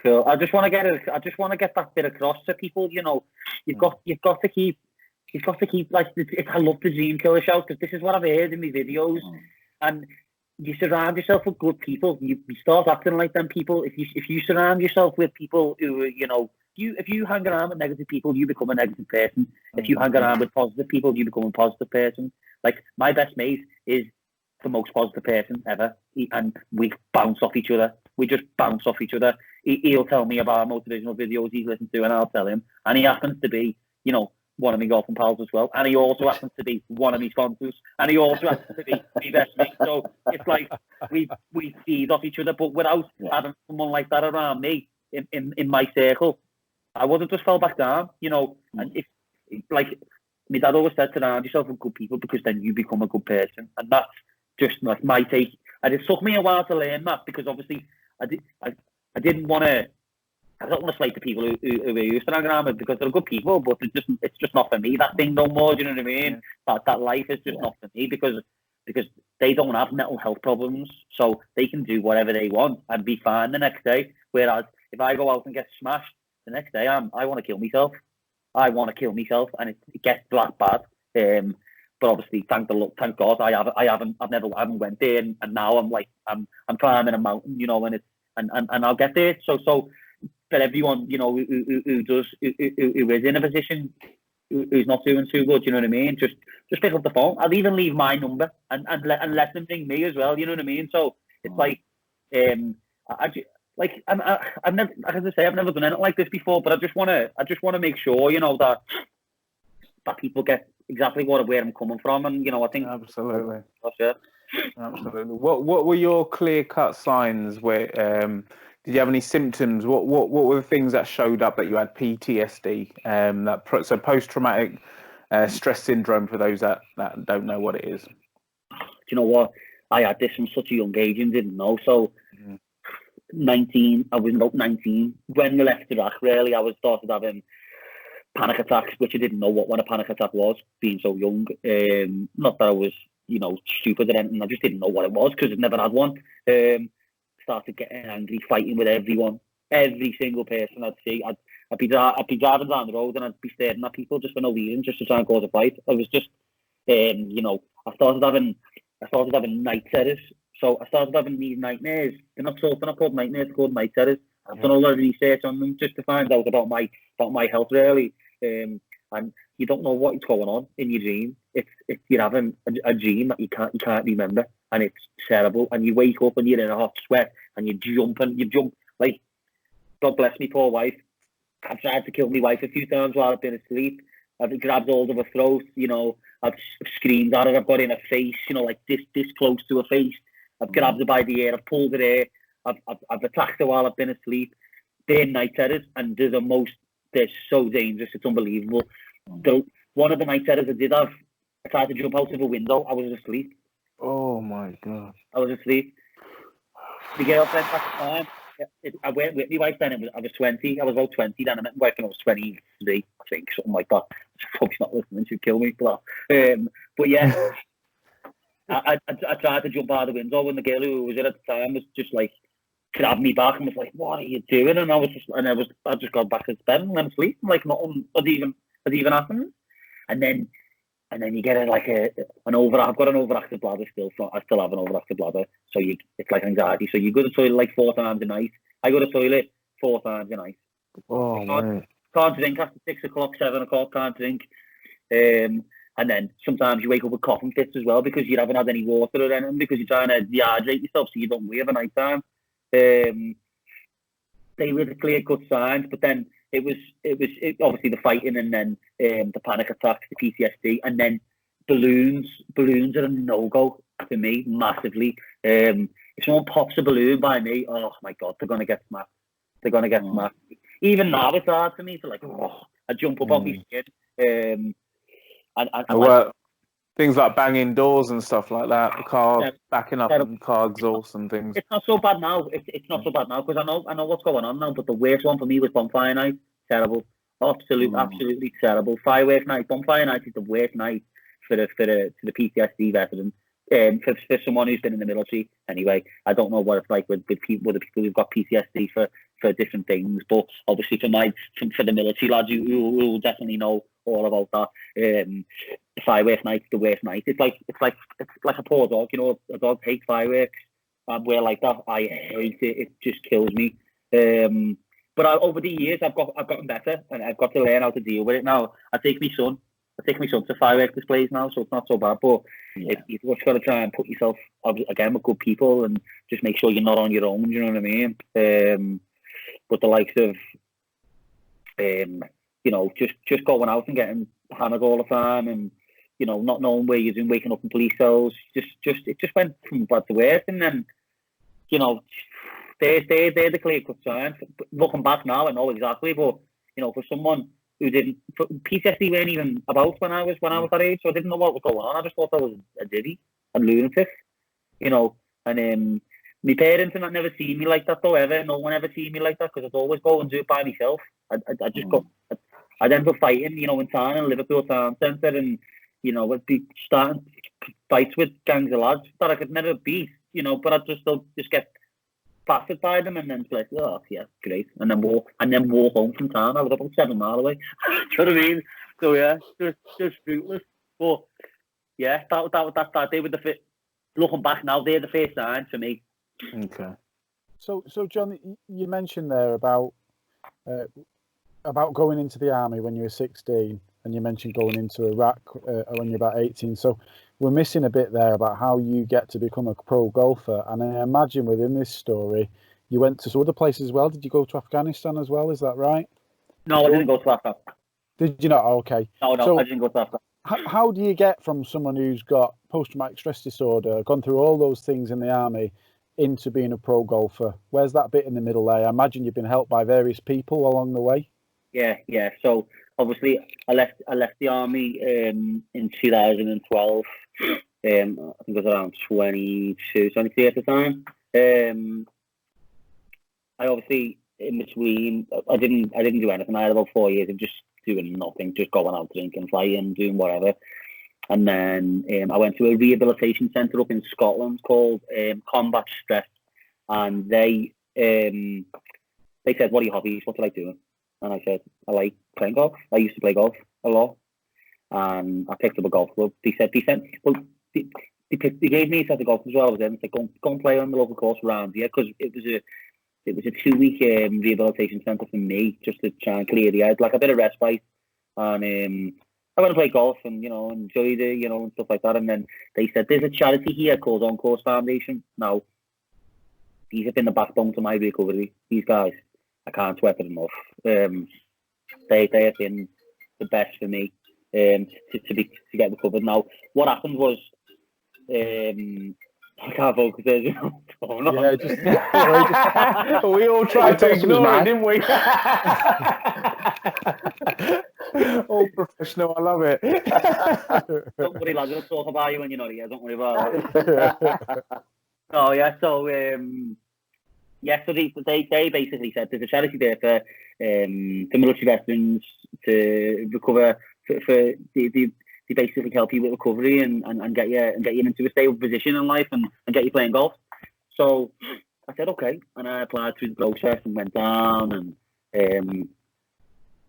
Cool. I just want to get that bit across to people. You know, you've got to keep like, I love the Dream Killer show, because this is what I've heard in my videos, and you surround yourself with good people. You start acting like them people. If you surround yourself with people who, you know, if you hang around with negative people, you become a negative person. If you hang around with positive people, you become a positive person. Like, my best mate is the most positive person ever, and we bounce off each other. We just bounce off each other. He'll tell me about motivational videos he's listened to, and I'll tell him. And he happens to be, you know, one of my golfing pals as well, and he also happens to be one of my sponsors, and he also happens to be my best mate. So it's like we feed off each other. But without having someone like that around me in my circle, I would have just fell back down, you know. And if like my dad always said, surround yourself with good people because then you become a good person, and that's just like my take. And it took me a while to learn that because obviously I didn't want to. I don't want to slate the people who used to hang around with because they're good people, but it's just not for me. That thing no more. Do you know what I mean? That life is just not for me because they don't have mental health problems, so they can do whatever they want and be fine the next day. Whereas if I go out and get smashed the next day, I want to kill myself. I want to kill myself, and it gets that bad. But obviously, thank God, I haven't went there, and now I'm climbing a mountain, you know, and I'll get there. So. For everyone, you know, who is in a position who's not doing too good, you know what I mean? Just pick up the phone. I'll even leave my number and let them ring me as well. You know what I mean? So it's like, I've never, as I say, I've never done anything like this before, but I just want to make sure, you know, that people get exactly where I'm coming from, and you know, I think absolutely, that's it. Absolutely. What were your clear-cut signs? Where did you have any symptoms? What were the things that showed up that you had PTSD? So post-traumatic stress syndrome, for those that don't know what it is. Do you know what? I had this from such a young age and didn't know. So 19, I was about 19 when we left Iraq. Really, I started having panic attacks, which I didn't know what a panic attack was, being so young. Not that I was, you know, stupid or anything. I just didn't know what it was because I'd never had one. Started getting angry, fighting with everyone, every single person I'd see. I'd be driving down the road and I'd be staring at people just for no reason, just to try and cause a fight. I was just, you know, I started having night terrors. So I started having these nightmares. They're not called nightmares, they're called night terrors. I've done a lot of research on them just to find out about my health, really. And you don't know what's going on in your dream. It's you're having a dream that you can't remember, and it's terrible. And you wake up and you're in a hot sweat, and you jump like, God bless me, poor wife. I've tried to kill my wife a few times while I've been asleep. I've grabbed hold of her throat, you know. I've screamed at her. I've got in her face, you know, like this close to her face. I've grabbed her by the ear. I've pulled her hair. I've attacked her while I've been asleep. They're night terrors, and they're so dangerous. It's unbelievable. One of the night terrors I did have, I tried to jump out of a window. I was asleep. Oh my God. I was asleep. The girlfriend at the time, I went with my wife then. I was 20. I was about 20 then. I met my wife when I was 23, I think, something like that. She's not listening. She'd kill me for that. But yeah, I tried to jump out of the window, and the girl who was there at the time was just like, grabbed me back and was like, "What are you doing?" And I just got back to bed and went to sleep. Like nothing had even happened. And then you get I've got an overactive bladder still. So I still have an overactive bladder. So it's like anxiety. So you go to the toilet like 4 times a night. I go to the toilet 4 times a night. Oh man. Can't drink after 6 o'clock, 7 o'clock. Can't drink. And then sometimes you wake up with coughing fits as well because you haven't had any water or anything because you're trying to dehydrate yourself so you don't wee at night time. They were the clear-cut signs, but then it was obviously the fighting, and then the panic attacks, the PTSD, and then balloons. Balloons are a no-go for me massively. If someone pops a balloon by me, oh my God, they're gonna get smacked. They're gonna get smacked. Even now, it's hard for me to I jump up on my skin. Things like banging doors and stuff like that, the car backing up and car exhaust and things. It's not so bad now. It's not so bad now because I know what's going on now. But the worst one for me was bonfire night. Terrible, absolutely terrible. Firework night, bonfire night is the worst night for the PTSD veteran. For someone who's been in the military, anyway, I don't know what it's like with the people who've got PTSD for different things. But obviously, for the military lads who will definitely know all about that. The firework night's the worst night. It's like a poor dog, you know. A dog hates fireworks. We're like that. I hate it. It just kills me. But over the years, I've gotten better, and I've got to learn how to deal with it now. I take my son to firework displays now, so it's not so bad. But you've just got to try and put yourself again with good people, and just make sure you're not on your own. You know what I mean? But the likes of you know, just going out and getting hammered all the time, and you know, not knowing where you're doing, waking up in police cells. It just went from bad to worse, and then, you know, they're the clear-cut signs. Looking back now, I know exactly, but you know, for someone who didn't, PTSD weren't even about when I was that age, so I didn't know what was going on. I just thought I was a diddy, a lunatic, you know. And my parents had never seen me like that though, ever. No one ever seen me like that, because I'd always go and do it by myself. I'd end up fighting, you know, in town, in Liverpool town centre, and you know, I'd be starting fights with gangs of lads that I could never beat, you know, but I'd just get battered by them, and then be like, oh yeah, great, and then walk home from town. I was about 7 miles away. Do you know what I mean? So yeah, just fruitless. But yeah, that they were looking back now, they're the first signs for me. Okay. So John, you mentioned there about going into the army when you were 16, and you mentioned going into Iraq when you're about 18. So we're missing a bit there about how you get to become a pro golfer. And I imagine within this story, you went to some other places as well. Did you go to Afghanistan as well? Is that right? No, I didn't go to Afghanistan. Did you not? Oh, okay. No, so I didn't go to Afghanistan. How do you get from someone who's got post-traumatic stress disorder, gone through all those things in the army, into being a pro golfer? Where's that bit in the middle there? I imagine you've been helped by various people along the way. Yeah. So obviously, I left the army in 2012. I think I was around 22, 23 at the time. I obviously, in between, I didn't do anything. I had about 4 years of just doing nothing, just going out drinking, flying, doing whatever. And then I went to a rehabilitation centre up in Scotland called Combat Stress, and they said, "What are your hobbies? What do you like doing?" And I said, "I like playing golf. I used to play golf a lot." And I picked up a golf club. They gave me a set of golf as well. I was in. They said, "Go and play on the local course around here," because it was a 2-week rehabilitation centre for me, just to try and clear the head, like a bit of respite. And I went to play golf and, you know, enjoyed it, you know, and stuff like that. And then they said, "There's a charity here called On Course Foundation." Now, these have been the backbone to my recovery. These guys, I can't sweat it enough. They have been the best for me to get recovered. Now, what happened was, I can't focus there. Yeah, we all tried to ignore it, didn't we? All professional, I love it. Don't worry, lads, we'll talk about you when you're not here. Don't worry about it. Oh yeah, so they basically said there's a charity there for military veterans to recover. They basically help you with recovery and get you into a stable position in life and get you playing golf. So I said okay, and I applied through the process and went down, and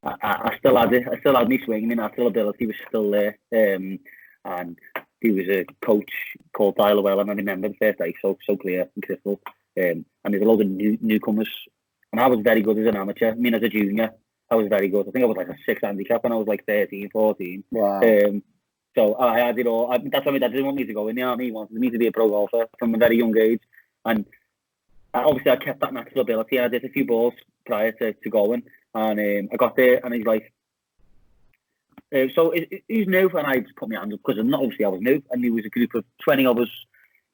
I still had it. I still had me swing. My natural ability was still there. And there was a coach called Tyler Well, and I remember the first day so clear and crystal. And there's a load of newcomers, and I was very good as an amateur. I mean, as a junior, I was very good. I think I was like a 6 handicap when I was like 13, 14. Wow. So I had it all. That's why my dad didn't want me to go in the army. He wanted me to be a pro golfer from a very young age. And obviously I kept that natural ability. I did a few balls prior to going. And I got there, and he's like, so who's new? And I just put my hands up, because obviously I was new. And there was a group of 20 of us.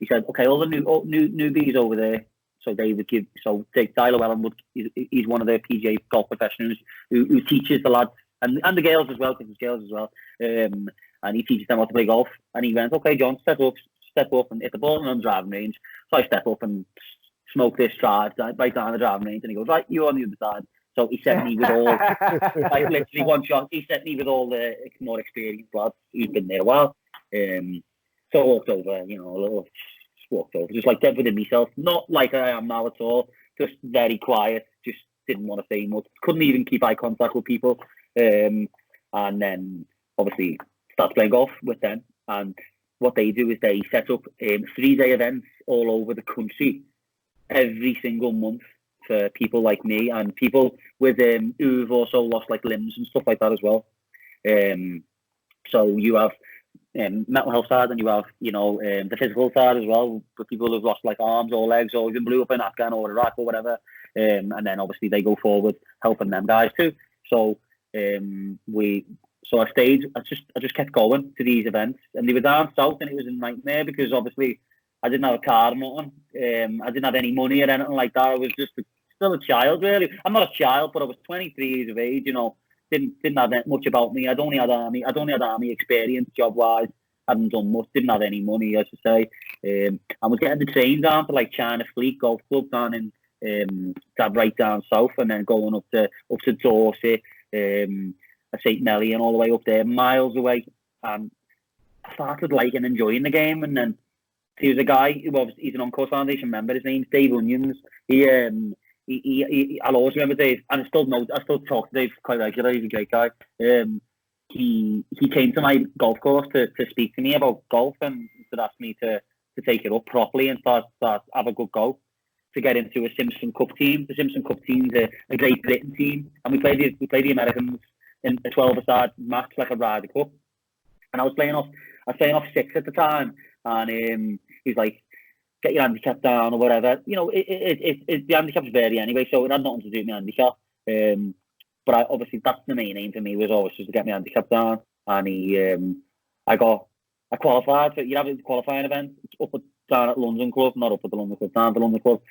He said, okay, all the newbies over there. So they would give. So Tyler Wellen he's one of the PGA golf professionals who teaches the lads and the girls as well, because there's girls as well. And he teaches them how to play golf. And he went, okay, John, step up and hit the ball on the driving range. So I step up and smoke this drive right down the driving range, and he goes, right, you on the other side. So he sent me with all, like literally one shot. He sent me with all the more experienced lads who'd been there a while. So I walked over, you know, walked over, just like dead within myself, not like I am now at all, just very quiet, just didn't want to say much, couldn't even keep eye contact with people, and then obviously started playing golf with them. And what they do is they set up 3-day events all over the country every single month for people like me and people with who've also lost like limbs and stuff like that as well. So you have mental health side, and you have, you know, the physical side as well, for people who've lost like arms or legs or even blew up in Afghan or Iraq or whatever. And then obviously they go forward helping them guys too. So So I just kept going to these events, and they were down south, and it was a nightmare because obviously I didn't have a car or nothing. I didn't have any money or anything like that. I was just still a child, really. I'm not a child, but I was 23 years of age. You know, didn't have that much about me. I'd only had army experience, job wise. Hadn't done much. Didn't have any money, as I say. I was getting the train down to like China Fleet Golf Club down in right down south, and then going up to Dorset, St. Nelly, and all the way up there, miles away. And I started liking, enjoying the game, and then he was a guy he's an on-course foundation member. His name's Dave Onions. I'll always remember Dave, and I still talk to Dave quite regularly. He's a great guy. He came to my golf course to speak to me about golf, and to ask me to take it up properly and start have a good go to get into a Simpson Cup team. The Simpson Cup team's a Great Britain team, and we played the Americans in a 12-a-side match, like a Ryder Cup. And I was playing off 6 at the time, and he's like, get your handicap down or whatever. You know, the handicap's vary anyway, so it had nothing to do with my handicap. But obviously that's the main aim for me, was always just to get my handicap down. And I qualified for, you have a qualifying event. It's down at London Club, not up at the London Club, down at the London Club,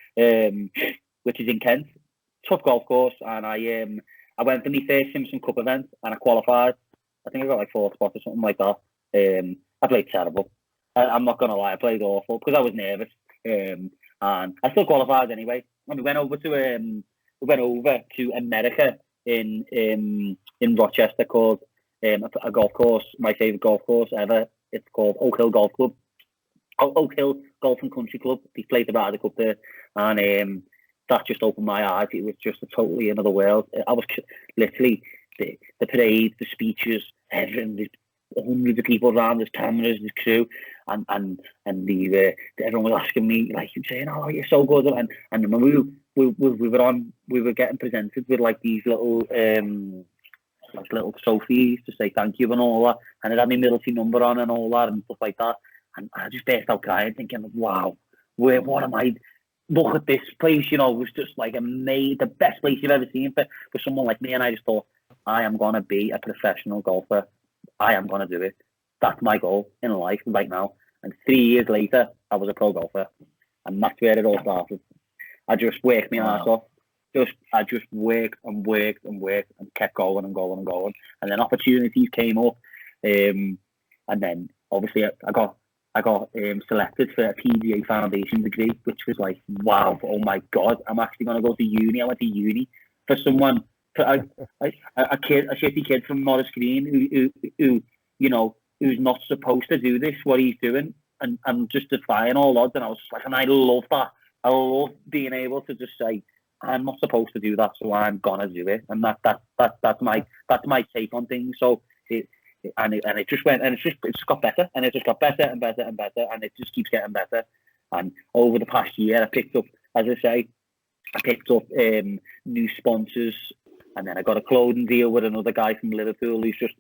which is in Kent. Tough golf course, and I went to my first Simpson Cup event, and I qualified. I think I got like 4th spot or something like that. I played terrible. I'm not gonna lie, I played awful because I was nervous. And I still qualified anyway. And we went over to America in Rochester, called a golf course, my favourite golf course ever. It's called Oak Hill Golf Club. Oak Hill Golf and Country Club. They played the Ryder Cup there, and that just opened my eyes. It was just a totally another world. I was literally the parade, the speeches, everything. There's hundreds of people around. There's cameras, there's crew, and everyone was asking me, like, saying, "Oh, you're so good." And when we were getting presented with like these little little trophies to say thank you and all that, and it had my military number on and all that and stuff like that. And I just burst out crying, thinking, "Wow, what am I? Look at this place!" You know, it was just like the best place you've ever seen for someone like me. And I just thought, I am gonna be a professional golfer. I am gonna do it. That's my goal in life right now. And 3 years later, I was a pro golfer, and that's where it all started. I just worked my ass off. I just worked and kept going and going and going. And then opportunities came up, and then obviously I got selected for a PGA Foundation degree, which was like, wow, oh my God, I'm actually going to go to uni. I went to uni for someone, a shitty kid from Norris Green who you know, who's not supposed to do this, what he's doing, and just defying all odds. And I was just like, and I love that. I love being able to just say, I'm not supposed to do that, so I'm gonna do it. And that's my take on things. So it just went, and it just got better, and it just got better and better and better, and it just keeps getting better. And over the past year, I picked up, as I say, new sponsors, and then I got a clothing deal with another guy from Liverpool who's just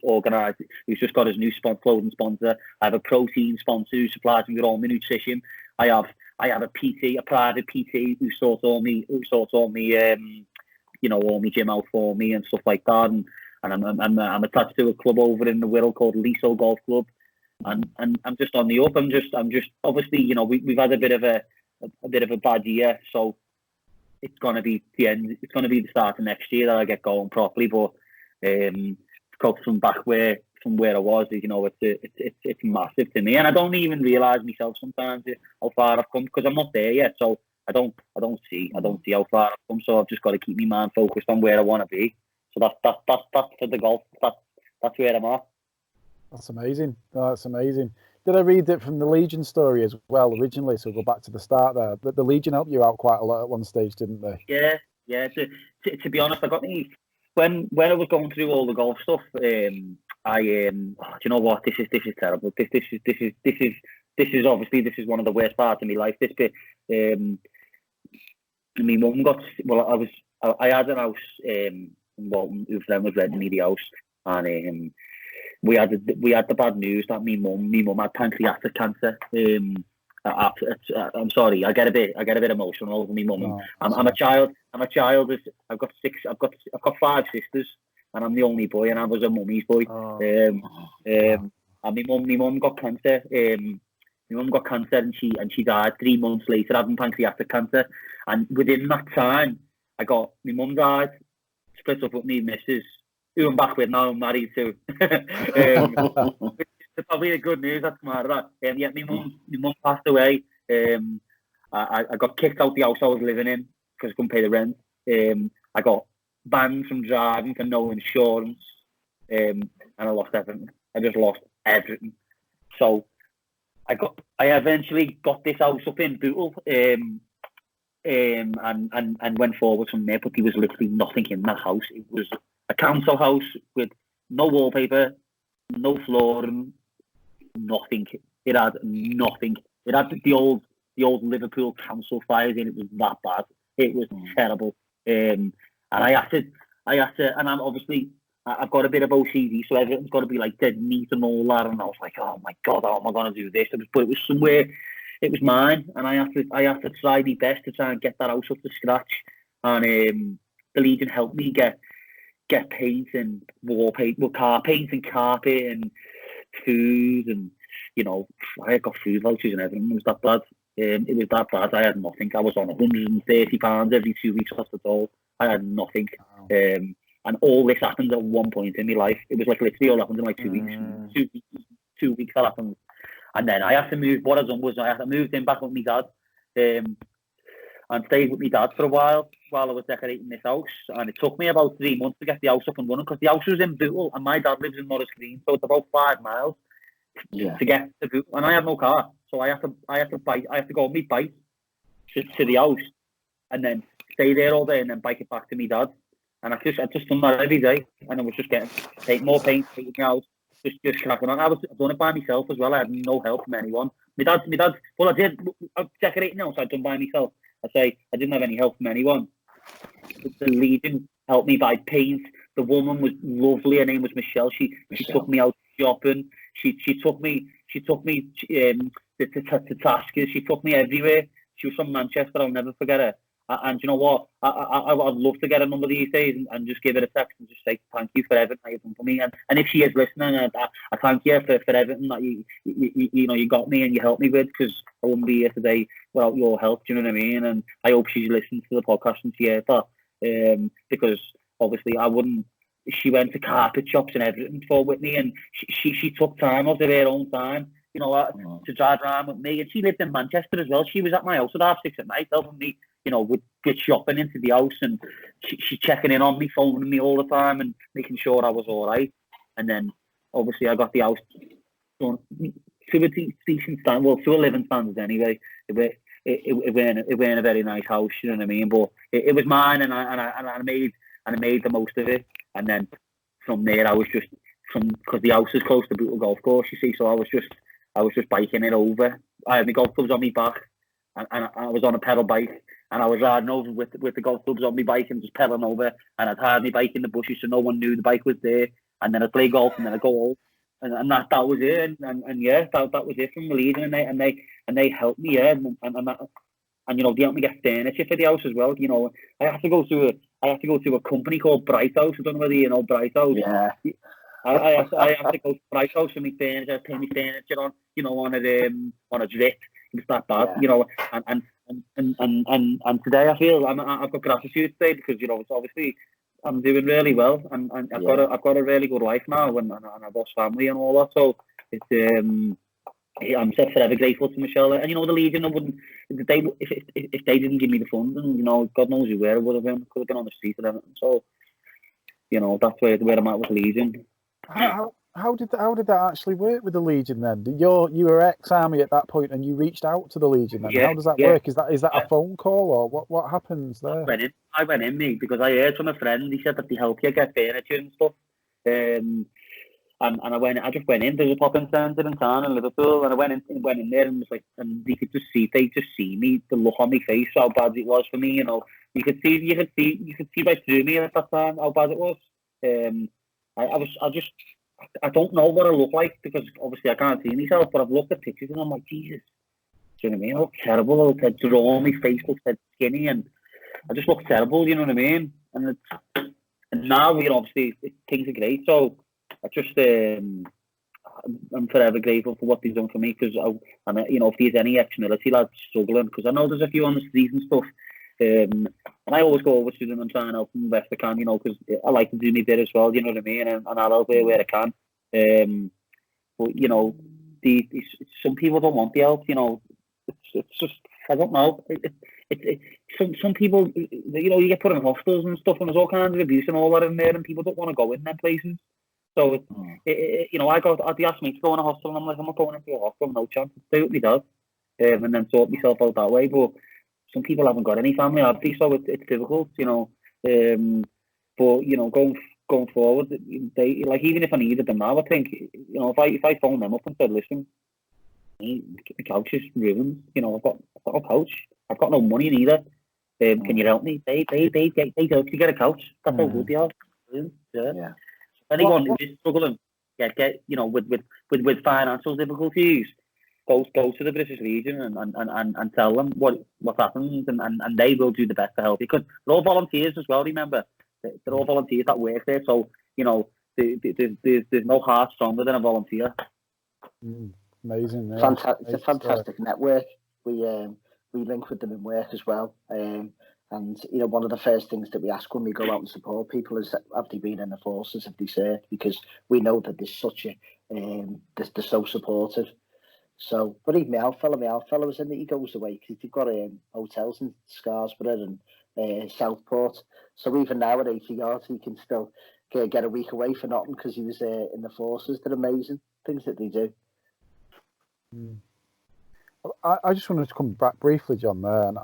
got his new clothing sponsor. I have a protein sponsor who supplies me with all my nutrition. I have a PT, a private PT who sorts all me, all my gym out for me and stuff like that. And I'm attached to a club over in the Wirral called Liso Golf Club, and I'm just on the up. I'm just obviously, you know, we've had a bit of a bad year, so it's gonna be the end. It's gonna be the start of next year that I get going properly. But from where I was, you know, it's massive to me, and I don't even realise myself sometimes how far I've come, because I'm not there yet. So I don't see how far I've come. So I've just got to keep my mind focused on where I want to be. So that's for the golf. That's where I'm at. That's amazing. That's amazing. Did I read it from the Legion story as well originally? So we'll go back to the start there. But the Legion helped you out quite a lot at one stage, didn't they? Yeah. To be honest, I got me when I was going through all the golf stuff. Do you know what? This is terrible. This is obviously, this is one of the worst parts of my life. This bit, my mum got, well, I had an house. Walton, who then was renting me the house, and we had the bad news that my mum had pancreatic cancer. I'm sorry, I get a bit emotional over my mum. I'm a child. I've got 5 sisters, and I'm the only boy, and I was a mummy's boy. And my mum got cancer. My mum got cancer, and she died 3 months later having pancreatic cancer. And within that time, my mum died, split up with me, missus, who I'm back with now, I'm married to. It's probably the good news that's come out of that. Yeah, my mum passed away. I got kicked out the house I was living in because I couldn't pay the rent. I got banned from driving for no insurance, and I lost everything. I just lost everything. So I eventually got this house up in Bootle, and went forward from there. But there was literally nothing in that house. It was a council house with no wallpaper, no flooring, nothing. It had nothing. It had the old Liverpool council fires in. It was that bad. It was terrible. And I had to, and I'm obviously, I've got a bit of OCD, so everything's got to be like dead neat and all that. And I was like, oh my God, how am I going to do this? But it was somewhere, it was mine, and I had to try my best to try and get that house up to scratch. And the Legion helped me get paint and wallpaper, paint and carpet and food, and I got food vouchers and everything. It was that bad. It was that bad. I had nothing. I was on £130 every 2 weeks off the dole. I had nothing. Wow. And all this happened at one point in my life. It was like literally all happened in like 2 weeks. 2 weeks that happened. And then I had to move. What I done was I had to move in back with my dad, and stayed with my dad for a while I was decorating this house. And it took me about 3 months to get the house up and running because the house was in Bootle and my dad lives in Norris, so it's about 5 miles to get to Bootle. And I had no car, so I had to go on my bike to the house and then stay there all day and then bike it back to my dad. And I just done that every day, and I was just getting more paint, painting the house, just cracking on. I've done it by myself as well. I had no help from anyone. My dad. Well, I did. I was decorating the house. I'd done by myself. I didn't have any help from anyone. The Legion helped me buy paint. The woman was lovely. Her name was Michelle. She took me out shopping. She took me to Tascas. She took me everywhere. She was from Manchester. I'll never forget her. And you know what? I'd love to get a number these days and just give her a text and just say thank you for everything that you've done for me. And if she is listening, I thank you for everything that you got me and you helped me with, because I wouldn't be here today without your help. Do you know what I mean? And I hope she's listened to the podcast and she heard that, because obviously I wouldn't. She went to carpet shops and everything with me, and she took time out of her own time, to drive around with me. And she lived in Manchester as well. She was at my house at 6:30 at night helping me, with shopping into the house, and she checking in on me, phoning me all the time and making sure I was all right. And then obviously I got the house done to a decent standard, well, to a living standard anyway. It weren't a very nice house, you know what I mean? But it was mine, and I made the most of it. And then from there, I was just because the house is close to Bootle Golf Course, you see, so I was just biking it over. I had my golf clubs on my back, and I was on a pedal bike, and I was riding over with the golf clubs on my bike and just pedaling over. And I'd hide my bike in the bushes so no one knew the bike was there. And then I'd play golf, and then I'd go home, and that was it. And yeah, that was it from the Legion, and they helped me, yeah, and they helped me get furniture for the house as well. I have to go to a company called Bright House. I don't know whether you know Bright House. Yeah. I have to go to Bright House for my furniture. I pay my furniture on a drip. It's that bad, and today I feel I've got gratitude today, because it's obviously I'm doing really well, and I've got a really good life now, and I've lost family and all that. So it's I'm forever grateful to Michelle. And the Legion, if they didn't give me the funds, and God knows where I would have been. Could have been on the street or anything. So that's where I'm at with Legion. How did that actually work with the Legion then? You were ex-army at that point, and you reached out to the Legion then. Yeah, how does that work? Is that a phone call, or what happens there? I went in, mate, because I heard from a friend. He said that they help you get furniture and stuff. And I just went in. There's a pop-in centre in town in Liverpool, and I went in there, and was like, and they just see me, the look on my face, how bad it was for me. You could see right through me at that time how bad it was. I don't know what I look like, because obviously I can't see myself, but I've looked at pictures and I'm like, Jesus, do you know what I mean? I look terrible. I look drawn, my face looks skinny, and I just look terrible, you know what I mean? And And now, obviously things are great. So I just, I'm forever grateful for what they've done for me, because if there's any ex-military lads struggling, because I know there's a few on the streets and stuff, and I always go over to them and try and help them the best I can, because I like to do my bit as well, you know what I mean, and I'll help where I can. But some people don't want the help, it's just, I don't know. Some people, you get put in hostels and stuff, and there's all kinds of abuse and all that in there, and people don't want to go in them places. So, they asked me to go in a hostel, and I'm like, I'm not going into a hostel, no chance. Do what me dad, and then sort myself out that way. But some people haven't got any family, have they? So it's difficult, But going forward, they even if I needed them now, I think if I phone them up and said, listen, the couch is ruined. I've got a couch. I've got no money either. Can you help me? They help you get a couch. That's how good they are. Yeah. Anyone who's struggling, with financial difficulties, go to the British Legion and tell them what happens, and they will do the best to help you, because they're all volunteers as well. Remember, they're all volunteers that work there. So there's no heart stronger than a volunteer. Amazing. Yeah. It's a fantastic network. We link with them in work as well. And one of the first things that we ask when we go out and support people is, have they been in the forces, have they served? Because we know that there's such a they're so supportive. So, but even my old fella was in that he goes away because they've got hotels in Scarsborough and Southport. So even now at 80 yards, he can still get a week away for nothing because he was in the forces. They're amazing things that they do. I just wanted to come back briefly, John, there, and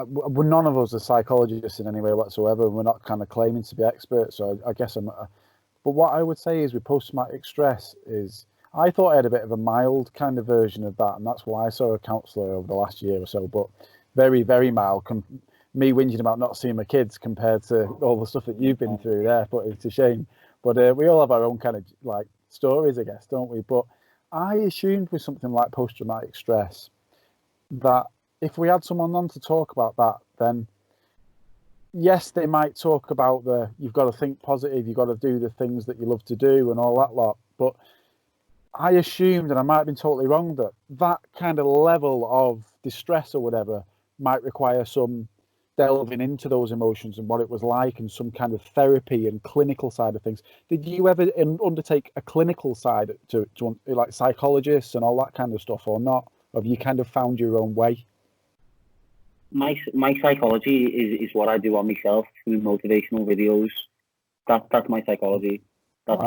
we're none of us are psychologists in any way whatsoever, and we're not kind of claiming to be experts. So I guess but what I would say is with post-traumatic stress is, I thought I had a bit of a mild kind of version of that, and that's why I saw a counsellor over the last year or so, but very, very mild. Me whinging about not seeing my kids compared to all the stuff that you've been through there, but it's a shame. But we all have our own kind of like stories, I guess, don't we? But I assumed with something like post-traumatic stress that if we had someone on to talk about that, then yes, they might talk about you've got to think positive, you've got to do the things that you love to do and all that lot. But I assumed, and I might have been totally wrong, that kind of level of distress or whatever might require some delving into those emotions and what it was like, and some kind of therapy and clinical side of things. Did you ever undertake a clinical side to like psychologists and all that kind of stuff, or not? Or have you kind of found your own way? My psychology is what I do on myself through motivational videos. That's my psychology. That's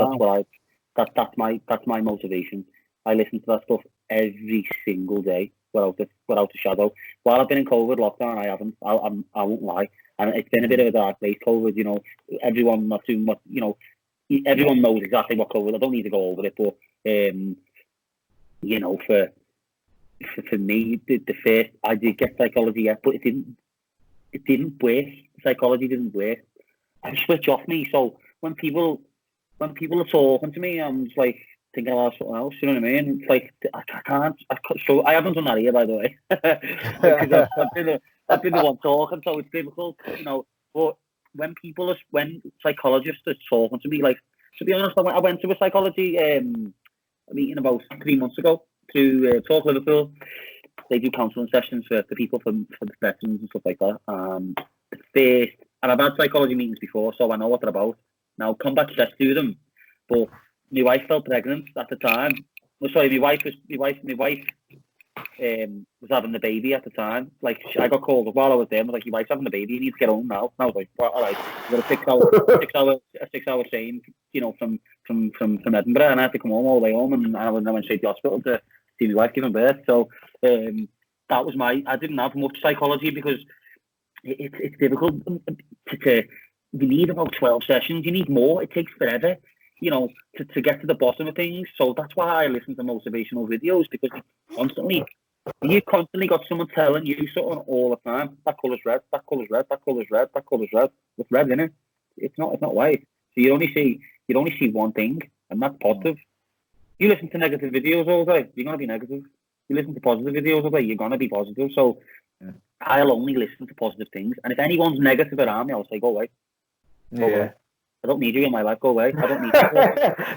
my motivation. I listen to that stuff every single day without a shadow. While I've been in COVID lockdown, I haven't. I won't lie, and it's been a bit of a dark place. COVID, everyone not too much. Everyone knows exactly what COVID. I don't need to go over it, but for me, the first I did get psychology, yeah, but it didn't work. Psychology didn't work. I switch off me. So when people are talking to me, I'm just like thinking about something else. You know what I mean? It's like I can't. So I haven't done that here, by the way, because I've been the one talking, so it's difficult, But when psychologists are talking to me, like, to be honest, I went to a psychology meeting about 3 months ago to Talk Liverpool. They do counselling sessions for people for the veterans and stuff like that. And I've had psychology meetings before, so I know what they're about. Now, combat stress to them, but my wife felt pregnant at the time. Oh, sorry, my wife was having the baby at the time. Like, I got called up while I was there. I was like, your wife's having the baby. You need to get home now. And I was like, well, all right. I got a 6 hour train, from Edinburgh, and I had to come home all the way home, and I went straight to the hospital to see my wife giving birth. So that was I didn't have much psychology because it's difficult you need about 12 sessions. You need more. It takes forever, to get to the bottom of things. So that's why I listen to motivational videos, because you constantly got someone telling you something all the time. That colour's red, that colour's red, that colour's red, that colour's red. It's red, isn't it? It's not white. So you only see one thing, and that's positive. You listen to negative videos all day, you're gonna be negative. You listen to positive videos all day, you're gonna be positive. So I'll only listen to positive things, and if anyone's negative around me, I'll say, go away. Yeah. I don't need you in my life. Go away. I don't need you.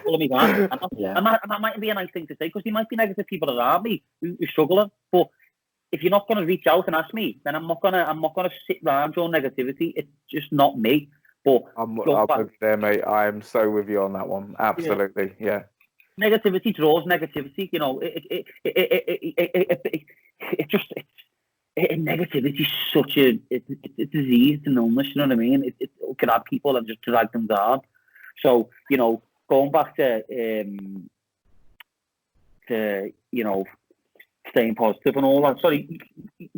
Follow me back. And that might be a nice thing to say because there might be negative people around me who's struggling. But if you're not going to reach out and ask me, then I'm not gonna sit around your negativity. It's just not me. But I'm with there, mate. I'm so with you on that one. Absolutely, yeah. Negativity draws negativity. You know, negativity is such a disease, an illness. You know what I mean? It can have people and just drag them down. So you know, going back to you know, staying positive and all that. Sorry,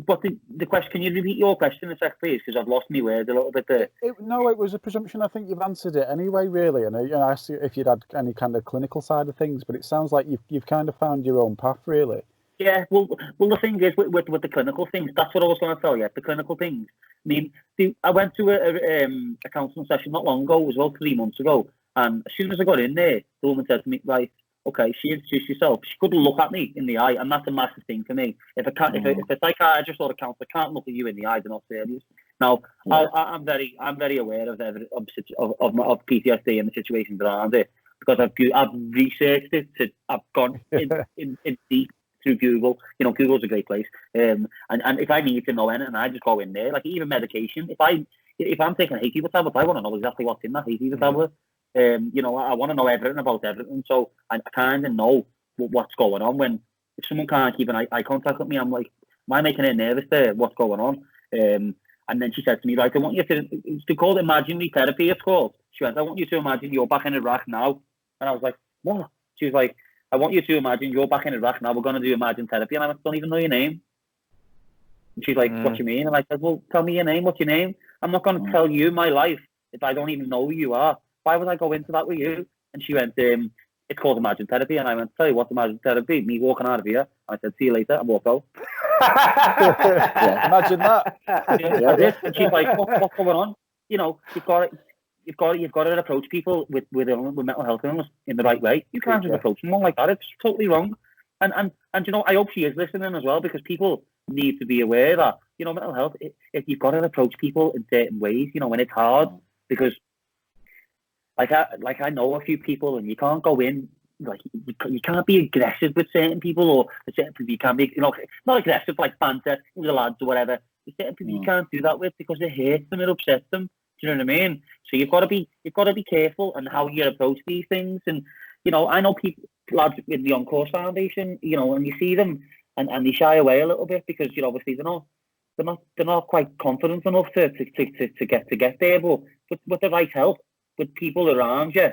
what the question? Can you repeat your question a sec, please? Because I've lost my words a little bit there. No, it was a presumption. I think you've answered it anyway, really. And I asked you if you'd had any kind of clinical side of things, but it sounds like you've kind of found your own path, really. Yeah, well, the thing is with the clinical things, that's what I was going to tell you. The clinical things. I mean, I went to a counselling session not long ago, it was about 3 months ago, and as soon as I got in there, the woman said to me, right, okay, she introduced herself. She couldn't look at me in the eye, and that's a massive thing for me. If a psychiatrist or a counsellor can't look at you in the eye, they're not serious. Now, I'm very aware of PTSD and the situations around it because I've researched it. I've gone in deep through Google. You know, Google's a great place. And if I need to know anything, I just go in there. Like even medication. If I'm taking a hay fever tablet, I want to know exactly what's in that hay fever tablet. You know, I want to know everything about everything. So I kind of know what's going on. When if someone can't keep an eye contact with me, I'm like, am I making it nervous there? What's going on? And then she said to me, right, I want you to, it's called imaginary therapy, it's called. She went, I want you to imagine you're back in Iraq now. And I was like, what? She was like, I want you to imagine you're back in Iraq now. We're going to do imagine therapy. And I went, don't even know your name. And she's like, what do you mean? And I said, well, tell me your name. What's your name? I'm not going to tell you my life if I don't even know who you are. Why would I go into that with you? And she went, it's called imagine therapy. And I went, tell you what, imagine therapy, me walking out of here. I said, see you later, and walked out. Imagine that. Yeah. And she's like, what's going on? You know, you've got to approach people with mental health illness in the right way. You can't just approach someone like that. It's totally wrong. And you know, I hope she is listening as well, because people need to be aware that, you know, mental health, if you've got to approach people in certain ways, you know, when it's hard, because like I know a few people, and you can't go in, like, you can't be aggressive with certain people, or certain people you can't be, you know, not aggressive like banter with the lads or whatever. There's certain people you can't do that with because it hurts them, it upsets them. Do you know what I mean? So you've got to be careful on how you approach these things. And you know, I know people, lads in the On-Course Foundation, you know, and you see them and they shy away a little bit because, you know, obviously they're not quite confident enough to get there. But with the right help, with people around you,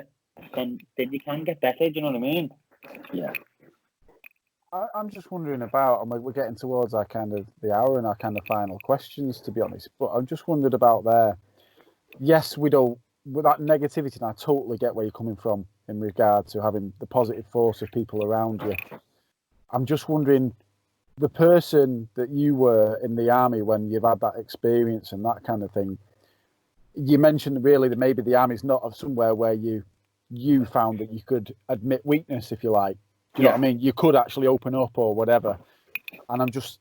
then you can get better. Do you know what I mean? Yeah. I'm just wondering about, and we're getting towards our kind of the hour and our kind of final questions, to be honest. But I'm just wondered about there. Yes, we don't, with that negativity, and I totally get where you're coming from in regard to having the positive force of people around you. I'm just wondering, the person that you were in the army when you've had that experience and that kind of thing, you mentioned really that maybe the army's not of somewhere where you found that you could admit weakness, if you like. Do you know what I mean? You could actually open up or whatever. And I'm just,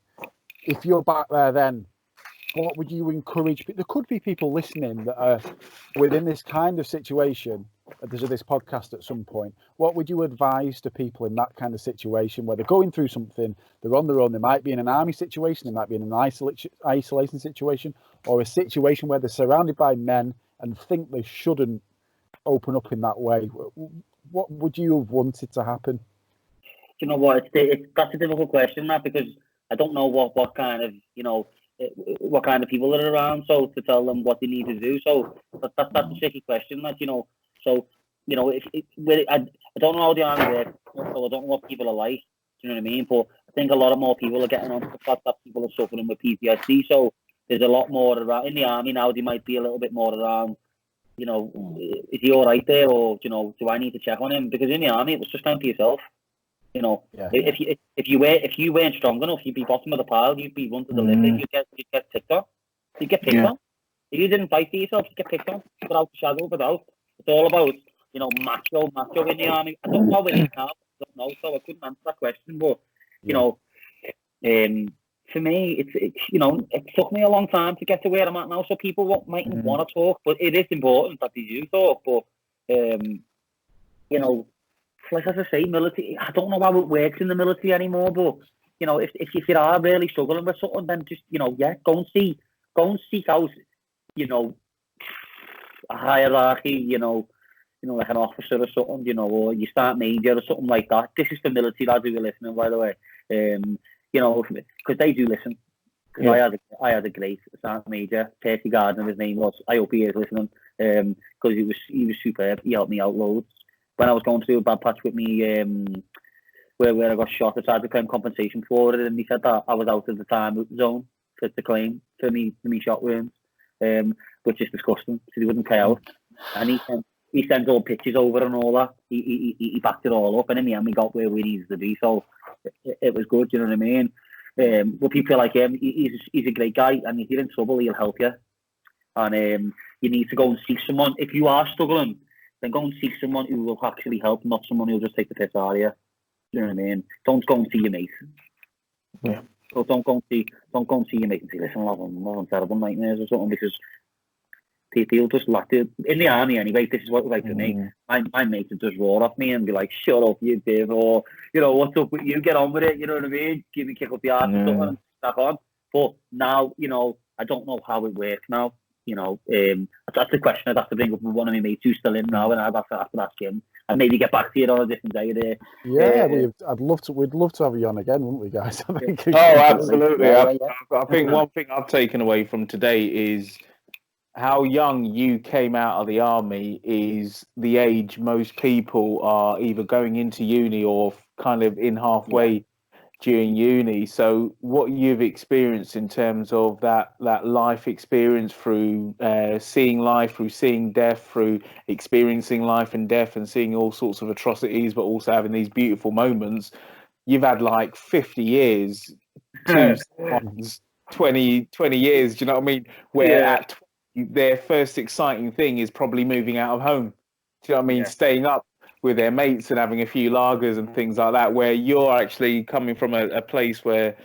if you're back there then, what would you encourage? There could be people listening that are within this kind of situation. There's this podcast at some point. What would you advise to people in that kind of situation where they're going through something, they're on their own, they might be in an army situation, they might be in an isolation situation, or a situation where they're surrounded by men and think they shouldn't open up in that way? What would you have wanted to happen? You know what? That's a difficult question, Matt, because I don't know what kind of, you know, what kind of people are around, so to tell them what they need to do. So that's a tricky question, that, you know. So, you know, I don't know how the army works, so I don't know what people are like. Do you know what I mean? But I think a lot of more people are getting on to the fact that people are suffering with PTSD. So there's a lot more around in the army now. They might be a little bit more around, you know, is he all right there, or, you know, do I need to check on him? Because in the army, it was just down to yourself. You know, if you weren't strong enough, you'd be bottom of the pile. You'd be run to the litter. You'd get picked on. You'd get picked on. If you didn't fight for yourself, you'd get picked on. Without a shadow of a doubt. It's all about, you know, macho in the army. I don't know where it is now. I don't know, so I couldn't answer that question. But you know, for me, it's you know, it took me a long time to get to where I'm at now. So people mightn't want to talk, but it is important that they do talk. But you know, like as I say, military. I don't know how it works in the military anymore, but you know, if you are really struggling with something, then just go and seek out, you know, a hierarchy, you know, like an officer or something, you know, or you start major or something like that. This is the military lads who are listening, by the way. You know, because they do listen. Because I had a great sergeant major, Percy Gardner, his name was. I hope he is listening. Because he was superb. He helped me out loads. When I was going through a bad patch with me, where I got shot, I tried to claim compensation for it, and he said that I was out of the time zone to claim for me shot wounds, which is disgusting. So he wouldn't pay out, and he sent all pictures over and all that. He backed it all up, and in the end we got where we needed to be. So it was good, you know what I mean? But people like him, he's a great guy, and if you're in trouble, he'll help you. And you need to go and seek someone. If you are struggling, then go and seek someone who will actually help, not someone who'll just take the piss out of you. You know what I mean? Don't go and see your mate. Yeah. So don't go and see your mate and say, listen, I'm having terrible nightmares or something, because people just lack it. In the army anyway, this is what it was like to me. My mate would just roar off me and be like, shut up, you div, or, you know, what's up with you, get on with it, you know what I mean? Give me a kick up the arse or something and step on. But now, you know, I don't know how it works now. You know, that's the question I'd have to bring up with one of my mates who's still in now, and I'd have to ask him, and maybe get back to you on a different day there. Yeah, we'd love to have you on again, wouldn't we, guys? I think. Oh, absolutely. I think one thing I've taken away from today is how young you came out of the army is the age most people are either going into uni or kind of in halfway during uni. So what you've experienced in terms of that life experience through seeing life, through seeing death, through experiencing life and death and seeing all sorts of atrocities, but also having these beautiful moments, you've had like 50 years, 20 years, do you know what I mean? Where at 20, their first exciting thing is probably moving out of home. Do you know what I mean? Staying up with their mates and having a few lagers and things like that, where you're actually coming from a place where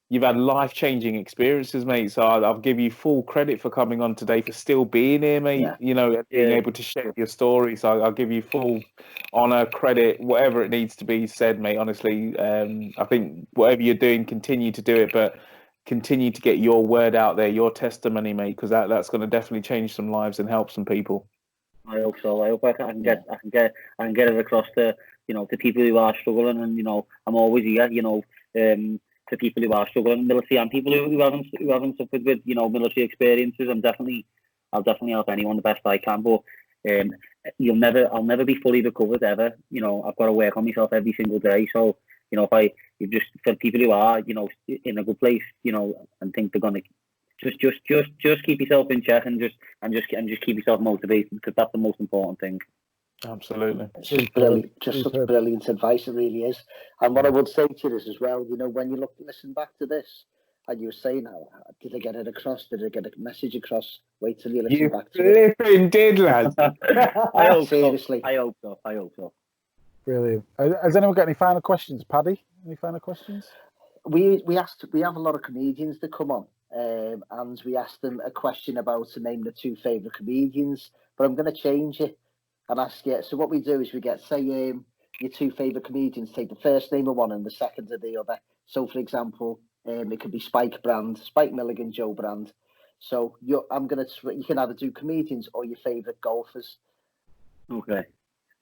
you've had life-changing experiences, mate. So I'll give you full credit for coming on today, for still being here, mate. You know, being able to share your story. So I'll give you full honor, credit, whatever it needs to be said, mate. Honestly, I think whatever you're doing, continue to do it, but continue to get your word out there, your testimony, mate, because that's going to definitely change some lives and help some people. I hope so. I hope I can get it across to, you know, to people who are struggling, and, you know, I'm always here, you know, to people who are struggling, military, and people who haven't suffered with, you know, military experiences. I'll definitely help anyone the best I can. But I'll never be fully recovered ever. You know, I've got to work on myself every single day. So, you know, for people who are, you know, in a good place, you know, and think they're gonna just keep yourself in check and just keep yourself motivated, because that's the most important thing. Absolutely. Just brilliant, such brilliant advice, it really is. And what I would say to this as well, you know, when you listen back to this, and you were saying, did I get it across? Did I get a message across? Wait till you listen back to it. You flipping did, lad. Seriously. I hope so. Brilliant. Has anyone got any final questions, Paddy? Any final questions? We have a lot of comedians that come on, and we asked them a question about to name the two favourite comedians, but I'm going to change it and ask you. So what we do is we get, say, your two favourite comedians, take the first name of one and the second of the other. So, for example, it could be Spike Milligan, Joe Brand. So you can either do comedians or your favourite golfers. Okay.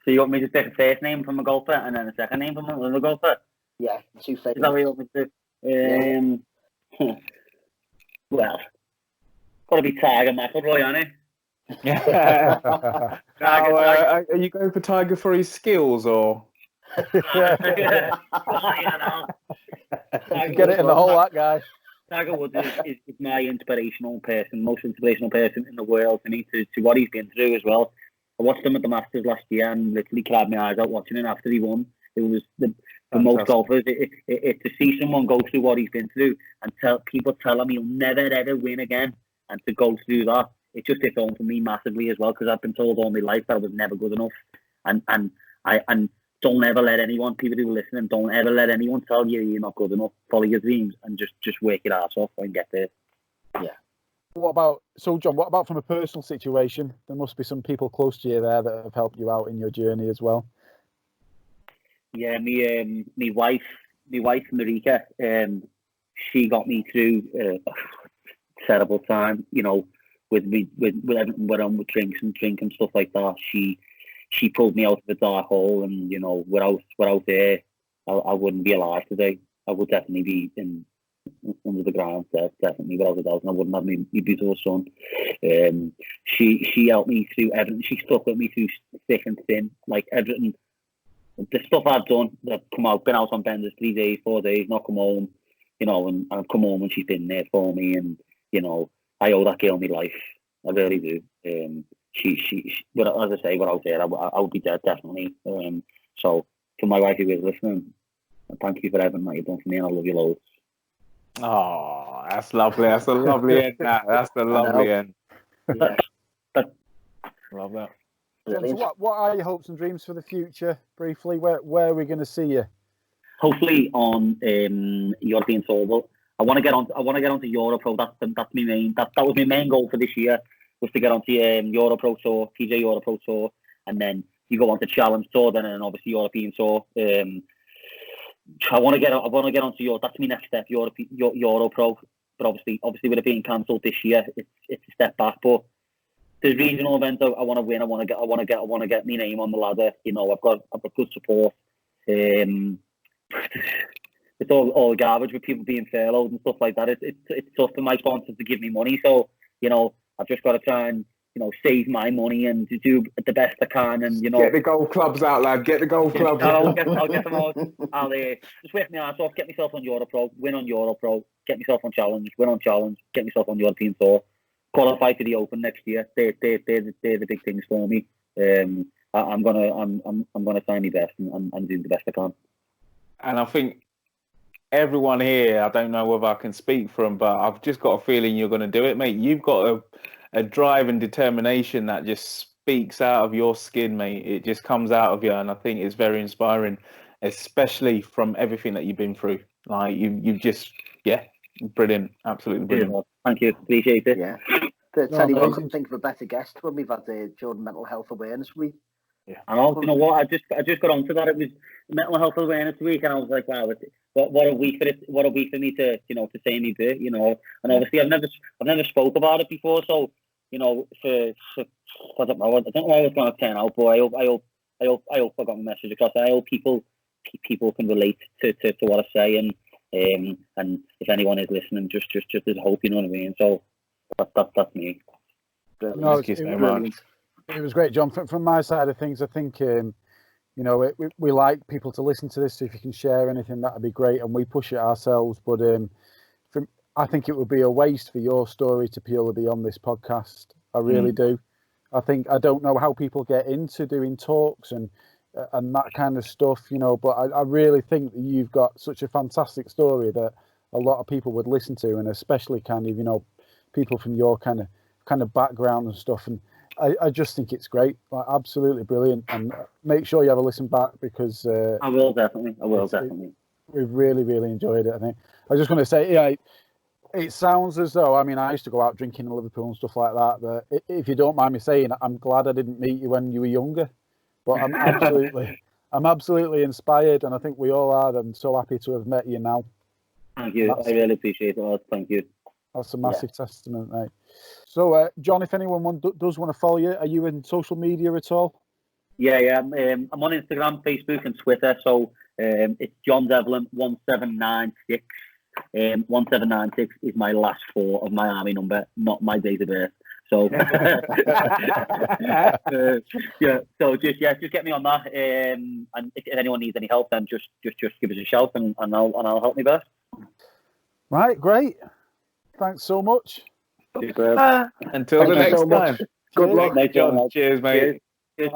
So you want me to take the first name from a golfer and then the second name from another golfer? Yeah, two favourites. Is that what you want me to do? Well, got to be Tiger McIlroy, hasn't it? Are you going for Tiger for his skills, or? Get it in the hole, that guy. Tiger Woods is my inspirational person, most inspirational person in the world to me, to what he's been through as well. I watched him at the Masters last year and literally cried my eyes out watching him after he won. It was for most golfers, it to see someone go through what he's been through and people tell him he'll never ever win again, and to go through that, it just hit home for me massively as well, because I've been told all my life that I was never good enough, and don't ever let anyone, people who are listening, don't ever let anyone tell you you're not good enough. Follow your dreams and just work your ass off and get there. Yeah. What about, so John, what about from a personal situation? There must be some people close to you there that have helped you out in your journey as well. Yeah, me wife Marika, she got me through a terrible time, you know, with everything went on with drinks and drink and stuff like that. She pulled me out of the dark hole, and you know, without her, I wouldn't be alive today. I would definitely be under the ground, definitely, without a doubt, and I wouldn't have my beautiful son. She helped me through everything. She stuck with me through thick and thin, like everything. The stuff I've done, that been out on benders 3 days, 4 days, not come home, you know, and I've come home and she's been there for me, and you know, I owe that girl my life. I really do. But as I say, without her, I would be dead, definitely. So to my wife who is listening, thank you for everything that you've done for me, and I love you loads. Oh, that's lovely. That's a lovely end. That's the lovely end. Yeah. Love that. So what are your hopes and dreams for the future? Briefly, where are we going to see you? Hopefully on European tour. But I want to get onto Europro. That's my main. That was my main goal for this year, was to get onto Europro tour, PGA Europro tour, and then you go on to Challenge Tour, then and obviously European tour. I want to get onto Europe. That's my next step, Europro. But obviously with it being cancelled this year, it's a step back. But there's regional events I want to win. I want to get my name on the ladder. You know, I've got good support. It's all garbage with people being furloughed and stuff like that. It's tough for my sponsors to give me money. So, you know, I've just got to try and, you know, save my money and to do the best I can. And, you know, get the golf clubs out, lad. Get the golf clubs out. I'll get them out. I'll just work my ass off, get myself on Europro, win on Europro, get myself on Challenge, win on Challenge, get myself on European Tour, qualify for the Open next year. They're the big things for me. I'm gonna try my best and do the best I can. And I think everyone here, I don't know whether I can speak for them, but I've just got a feeling you're going to do it, mate. You've got a drive and determination that just speaks out of your skin, mate. It just comes out of you, and I think it's very inspiring, especially from everything that you've been through. Like you've just, brilliant, absolutely brilliant. Thank you, appreciate it. Yeah. Teddy, we couldn't think of a better guest when we've had the Jordan Mental Health Awareness Week. Yeah. And you know what? I just got onto that. It was Mental Health Awareness Week, and I was like, wow, what a week for it! What a week for me to, you know, to say me bit, you know. And obviously, I've never spoke about it before, so you know, I don't know how it's going to turn out, but I hope I got my message across. I hope people can relate to what I say, and if anyone is listening, just there's hope, you know what I mean. So that's me. No, it was great, John. From my side of things, I think you know, we like people to listen to this. So if you can share anything, that'd be great, and we push it ourselves. But I think it would be a waste for your story to purely be on this podcast. I really do. I don't know how people get into doing talks and that kind of stuff, you know. But I really think that you've got such a fantastic story that a lot of people would listen to, and especially kind of, you know, people from your kind of background and stuff. And I just think it's great, like absolutely brilliant. And make sure you have a listen back, because I will definitely. We've really, really enjoyed it. I think I was just going to say, yeah, it sounds as though, I mean, I used to go out drinking in Liverpool and stuff like that. But if you don't mind me saying, I'm glad I didn't meet you when you were younger. But I'm absolutely inspired, and I think we all are. I'm so happy to have met you now. Thank you. I really appreciate it. Thank you. That's a massive testament, mate. So, John, if anyone does want to follow you, are you in social media at all? Yeah. I'm on Instagram, Facebook, and Twitter. So it's John Devlin 1796. 1796 is my last four of my army number, not my date of birth. So So just get me on that. And if anyone needs any help, then just give us a shout, and I'll help me best. Right, great. Thanks so much. Until the next time. Good luck, mate, John. Cheers, mate. Cheers.